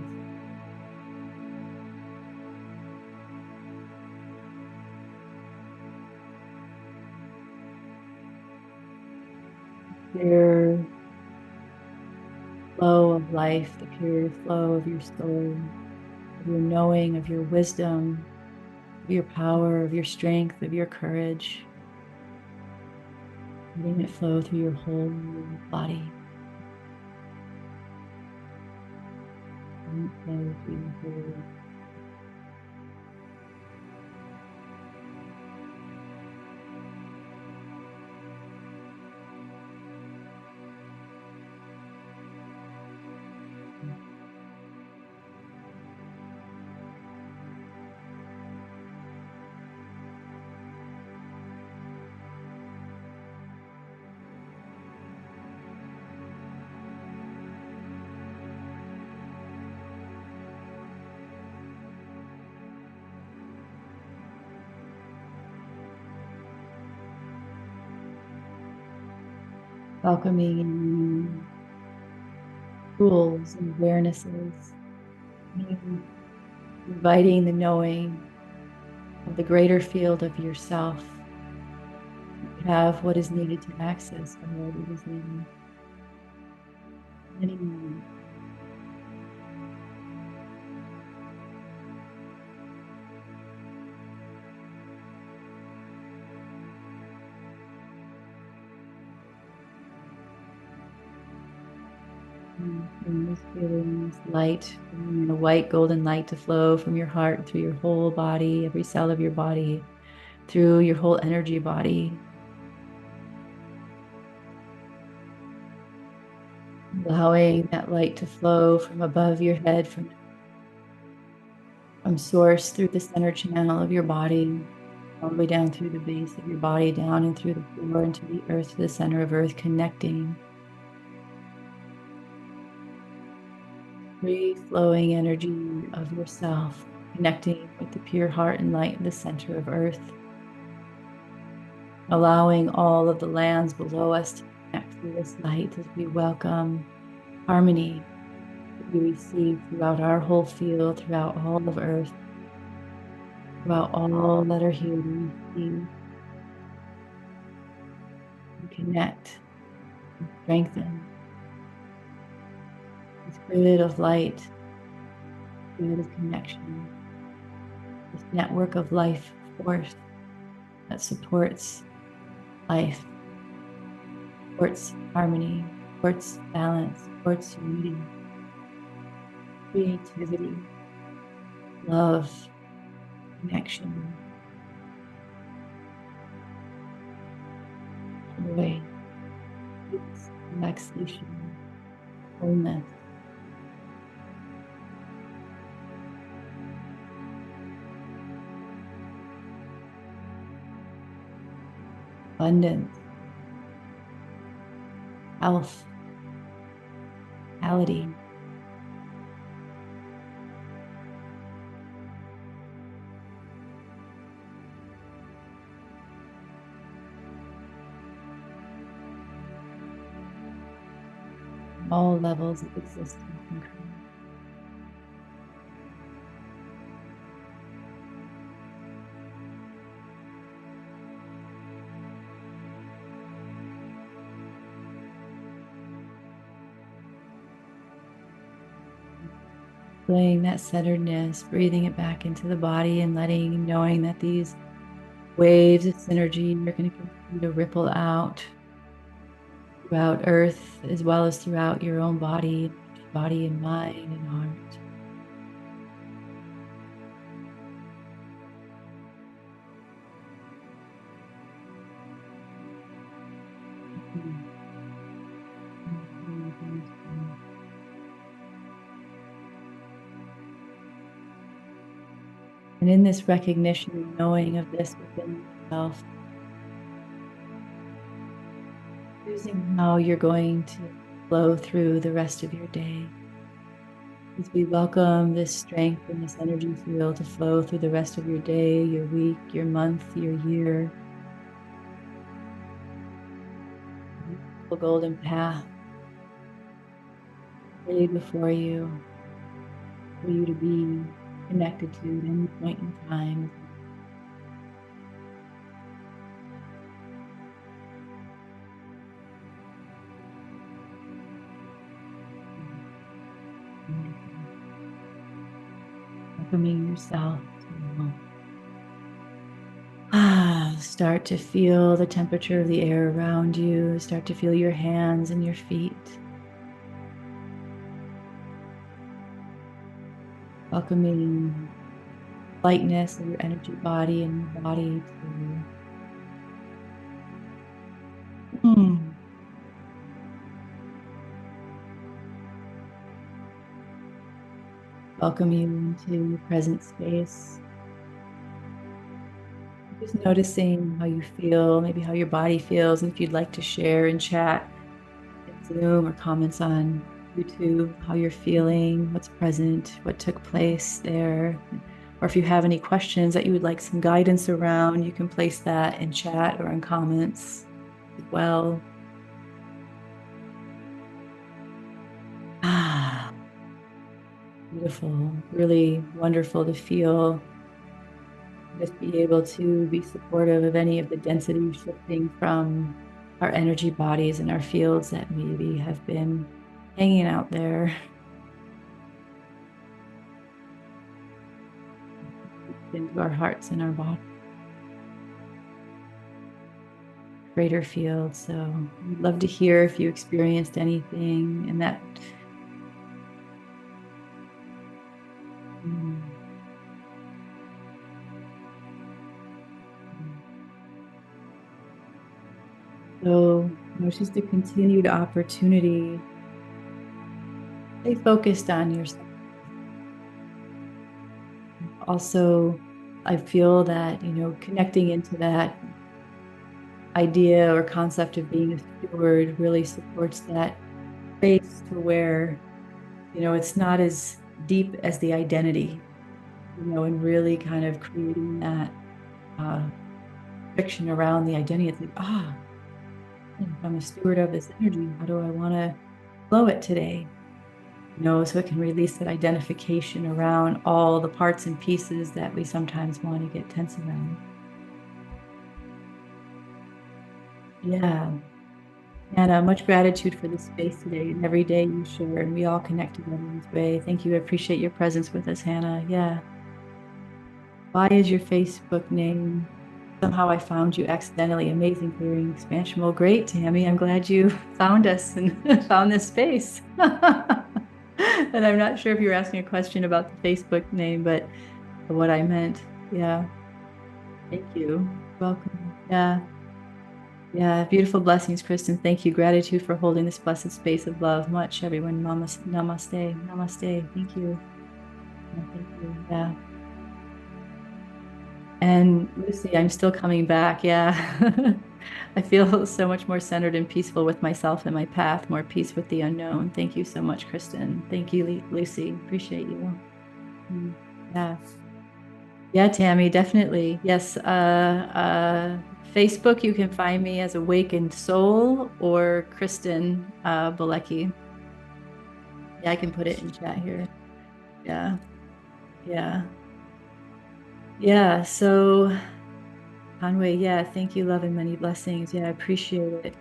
[SPEAKER 1] Pure flow of life, the pure flow of your soul, of your knowing, of your wisdom, of your power, of your strength, of your courage. Letting it flow through your whole body. And it flow through your whole welcoming in tools and awarenesses, inviting the knowing of the greater field of yourself. You have what is needed to access all that is needed. Any moment. These feelings, light, bringing a white golden light to flow from your heart through your whole body, every cell of your body, through your whole energy body. Allowing that light to flow from above your head, from source through the center channel of your body, all the way down through the base of your body, down and through the floor into the earth, to the center of earth, connecting. Free flowing energy of yourself, connecting with the pure heart and light in the center of earth. Allowing all of the lands below us to connect through this light as we welcome harmony that we receive throughout our whole field, throughout all of earth, throughout all that are here to receive and connect and strengthen this grid of light, grid of connection, this network of life force that supports life, supports harmony, supports balance, supports unity, creativity, love, connection, joy, peace, relaxation, wholeness. Abundance, health, vitality. All levels of existence and creation. Feeling that centeredness, breathing it back into the body and knowing that these waves of synergy are going to continue to ripple out throughout earth, as well as throughout your own body and mind and heart. And in this recognition and knowing of this within yourself, choosing how you're going to flow through the rest of your day. As we welcome this strength and this energy field to flow through the rest of your day, your week, your month, your year. The golden path lay before you for you to be connected to at any point in time. Welcoming yourself to start to feel the temperature of the air around you. Start to feel your hands and your feet. Welcoming lightness of your energy body and your body to welcome you into the present space. Just noticing how you feel, maybe how your body feels, and if you'd like to share in chat, in Zoom, or comments on YouTube, how you're feeling, what's present, what took place there. Or if you have any questions that you would like some guidance around, you can place that in chat or in comments as well. Beautiful, really wonderful to feel. Just be able to be supportive of any of the density shifting from our energy bodies and our fields that maybe have been hanging out there. Into our hearts and our body. Greater field. So I'd love to hear if you experienced anything in that So, it's just a continued opportunity. Stay focused on yourself. Also, I feel that, connecting into that idea or concept of being a steward really supports that space to where, it's not as deep as the identity, and really kind of creating that fiction around the identity. It's like, if I'm a steward of this energy, how do I want to flow it today? So it can release that identification around all the parts and pieces that we sometimes want to get tense around. Yeah. And much gratitude for the space today and every day you share, and we all connect together in this way. Thank you. I appreciate your presence with us, Hannah. Yeah. Why is your Facebook name? Somehow I found you accidentally. Amazing clearing expansion. Well, great, Tammy. I'm glad you found us and found this space. And I'm not sure if you were asking a question about the Facebook name, but what I meant. Yeah. Thank you. Welcome. Yeah. Yeah. Beautiful blessings, Kristen. Thank you. Gratitude for holding this blessed space of love. Much, everyone. Namaste. Namaste. Thank you. Thank you. Yeah. And Lucy, I'm still coming back. Yeah. I feel so much more centered and peaceful with myself and my path, more peace with the unknown. Thank you so much, Kristen. Thank you, Lucy. Appreciate you. Yeah. Yeah, Tammy, definitely. Yes. Facebook, you can find me as Awakened Soul or Kristen Balecki. Yeah, I can put it in chat here. Yeah. Yeah. Yeah. So Conway, yeah, thank you, love and many blessings. Yeah, I appreciate it.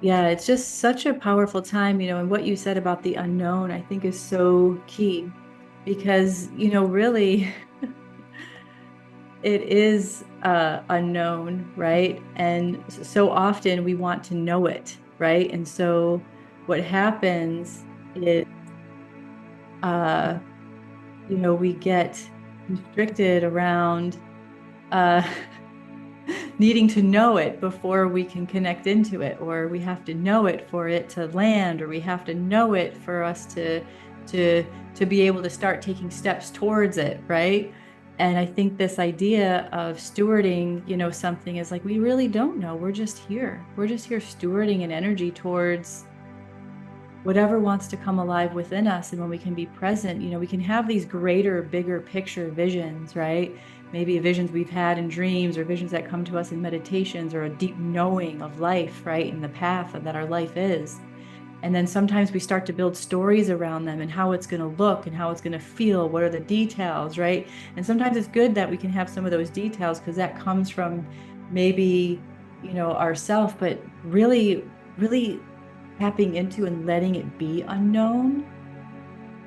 [SPEAKER 1] Yeah, it's just such a powerful time, and what you said about the unknown, I think is so key because, really it is unknown, right? And so often we want to know it, right? And so what happens is, we get restricted around needing to know it before we can connect into it, or we have to know it for it to land, or we have to know it for us to be able to start taking steps towards it, right? And I think this idea of stewarding, something is like, we really don't know. We're just here. We're just here stewarding an energy towards whatever wants to come alive within us. And when we can be present, we can have these greater, bigger picture visions, right? Maybe visions we've had in dreams, or visions that come to us in meditations, or a deep knowing of life, right? And the path that our life is. And then sometimes we start to build stories around them and how it's going to look and how it's going to feel. What are the details, right? And sometimes it's good that we can have some of those details because that comes from maybe, ourself, but really, really tapping into and letting it be unknown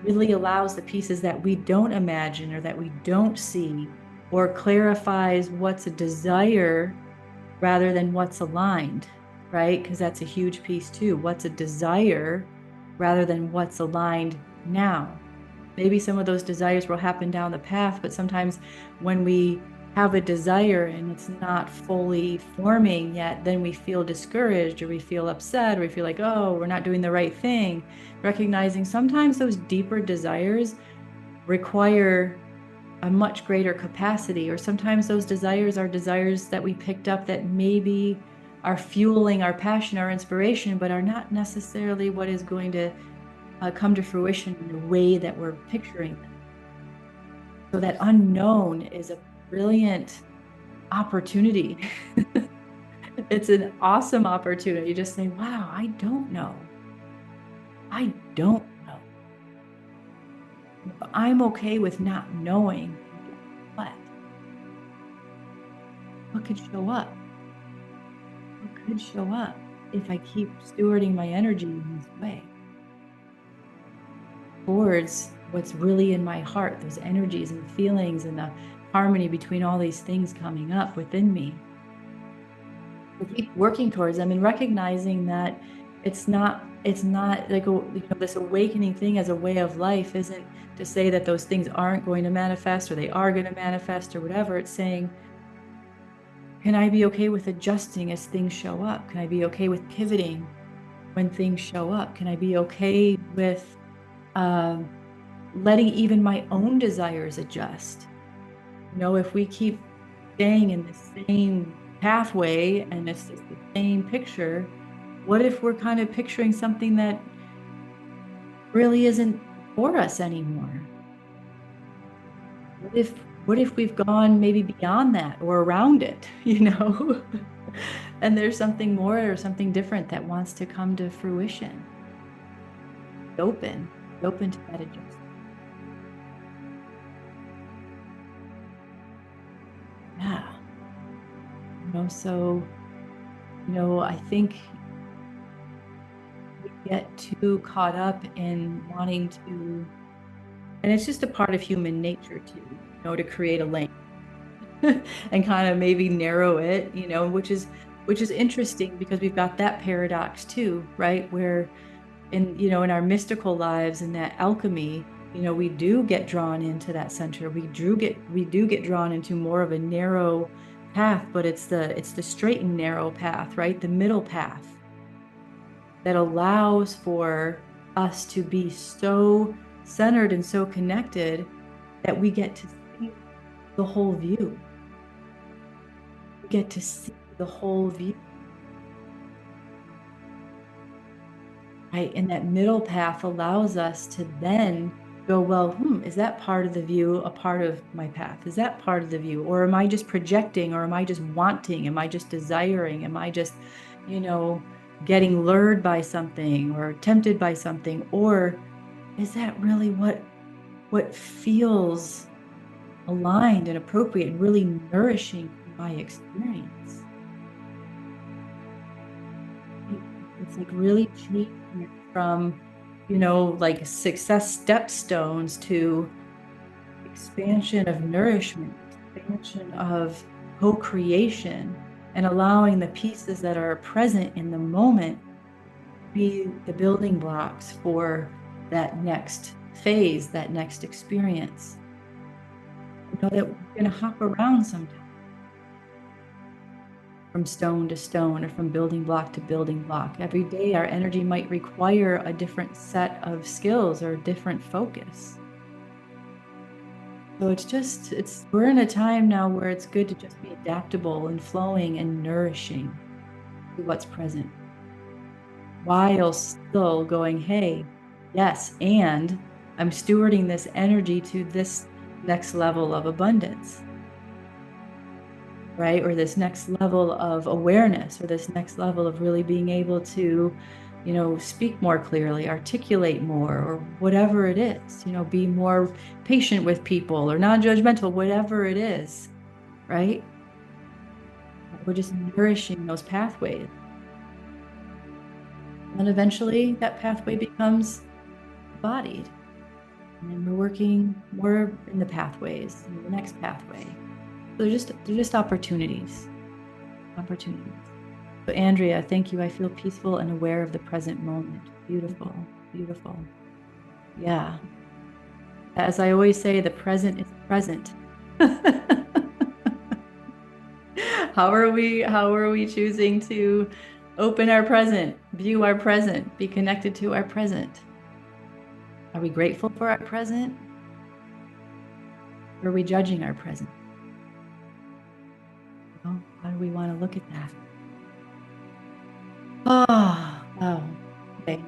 [SPEAKER 1] really allows the pieces that we don't imagine or that we don't see, or clarifies what's a desire rather than what's aligned, right? Because that's a huge piece too. What's a desire rather than what's aligned now. Maybe some of those desires will happen down the path, but sometimes when we have a desire and it's not fully forming yet, then we feel discouraged, or we feel upset, or we feel like, oh, we're not doing the right thing. Recognizing sometimes those deeper desires require a much greater capacity, or sometimes those desires are desires that we picked up that maybe are fueling our passion, our inspiration, but are not necessarily what is going to come to fruition in the way that we're picturing them. So that unknown is a brilliant opportunity. It's an awesome opportunity. You just say, wow, I don't know. I don't know. If I'm okay with not knowing, what could show up? What could show up if I keep stewarding my energy in this way towards what's really in my heart, those energies and feelings and the harmony between all these things coming up within me. We keep working towards them and recognizing that it's not like this awakening thing as a way of life isn't to say that those things aren't going to manifest, or they are going to manifest, or whatever. It's saying Can I be okay with adjusting as things show up? Can I be okay with pivoting when things show up? Can I be okay with letting even my own desires adjust? You know, if we keep staying in the same pathway and it's just the same picture, what if we're kind of picturing something that really isn't for us anymore? What if we've gone maybe beyond that or around it, you know? And there's something more or something different that wants to come to fruition. Be open to that adjustment. Yeah. So, I think we get too caught up in wanting to, and it's just a part of human nature to create a lane and kind of maybe narrow it, which is interesting because we've got that paradox too, right? Where in our mystical lives and that alchemy, we do get drawn into that center. We do get drawn into more of a narrow path, but it's the straight and narrow path, right? The middle path that allows for us to be so centered and so connected that we get to see the whole view. We get to see the whole view. Right? And that middle path allows us to then go, well, is that part of the view a part of my path? Is that part of the view? Or am I just projecting? Or am I just wanting? Am I just desiring? Am I just, getting lured by something or tempted by something? Or is that really what feels aligned and appropriate and really nourishing my experience? It's like really changing it from, like success stepstones to expansion of nourishment, expansion of co-creation, and allowing the pieces that are present in the moment be the building blocks for that next phase, that next experience. That we're going to hop around sometimes from stone to stone or from building block to building block. Every day our energy might require a different set of skills or a different focus. So we're in a time now where it's good to just be adaptable and flowing and nourishing to what's present, while still going, hey, yes, and I'm stewarding this energy to this next level of abundance, right? Or this next level of awareness, or this next level of really being able to, speak more clearly, articulate more, or whatever it is, be more patient with people or non-judgmental, whatever it is, right? We're just nourishing those pathways. And then eventually that pathway becomes embodied. And then we're working more in the pathways, in the next pathway. So they're just opportunities. So Andrea, thank you. I feel peaceful and aware of the present moment. Beautiful, beautiful. Yeah. As I always say, the present is present. How are we choosing to open our present, view our present, be connected to our present? Are we grateful for our present? Or are we judging our present? How do we want to look at that? Oh, okay.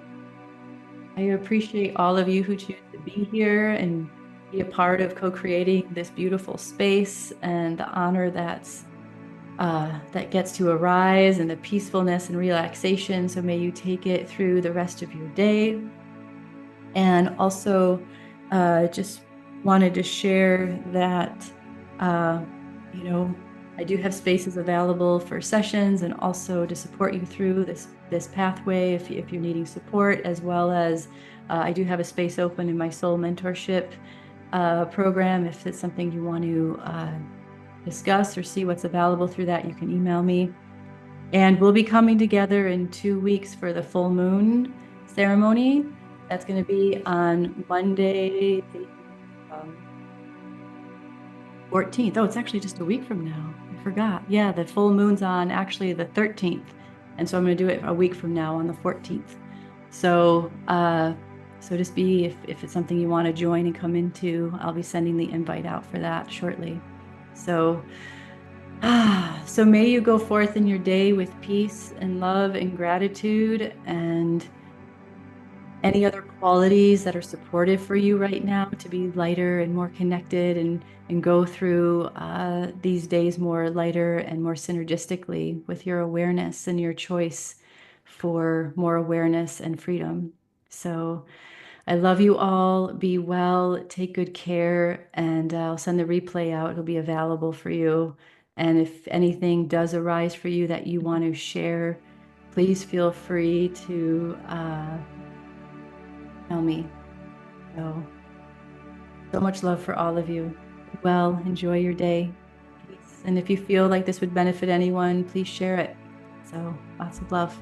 [SPEAKER 1] I appreciate all of you who choose to be here and be a part of co-creating this beautiful space, and the honor that gets to arise, and the peacefulness and relaxation. So may you take it through the rest of your day. And also just wanted to share that, I do have spaces available for sessions and also to support you through this pathway if you're needing support, as well as I do have a space open in my soul mentorship program. If it's something you want to discuss or see what's available through that, you can email me. And we'll be coming together in 2 weeks for the full moon ceremony. That's going to be on Monday, 14th. Oh, it's actually just a week from now. I forgot. Yeah, the full moon's on actually the 13th. And so I'm going to do it a week from now on the 14th. So, so just be, if it's something you want to join and come into, I'll be sending the invite out for that shortly. So, so may you go forth in your day with peace and love and gratitude and any other qualities that are supportive for you right now to be lighter and more connected and go through these days more lighter and more synergistically with your awareness and your choice for more awareness and freedom. So I love you all. Be well, take good care, and I'll send the replay out. It'll be available for you. And if anything does arise for you that you want to share, please feel free to tell me. So much love for all of you. Be well, enjoy your day. Peace. And if you feel like this would benefit anyone, please share it. So lots of love.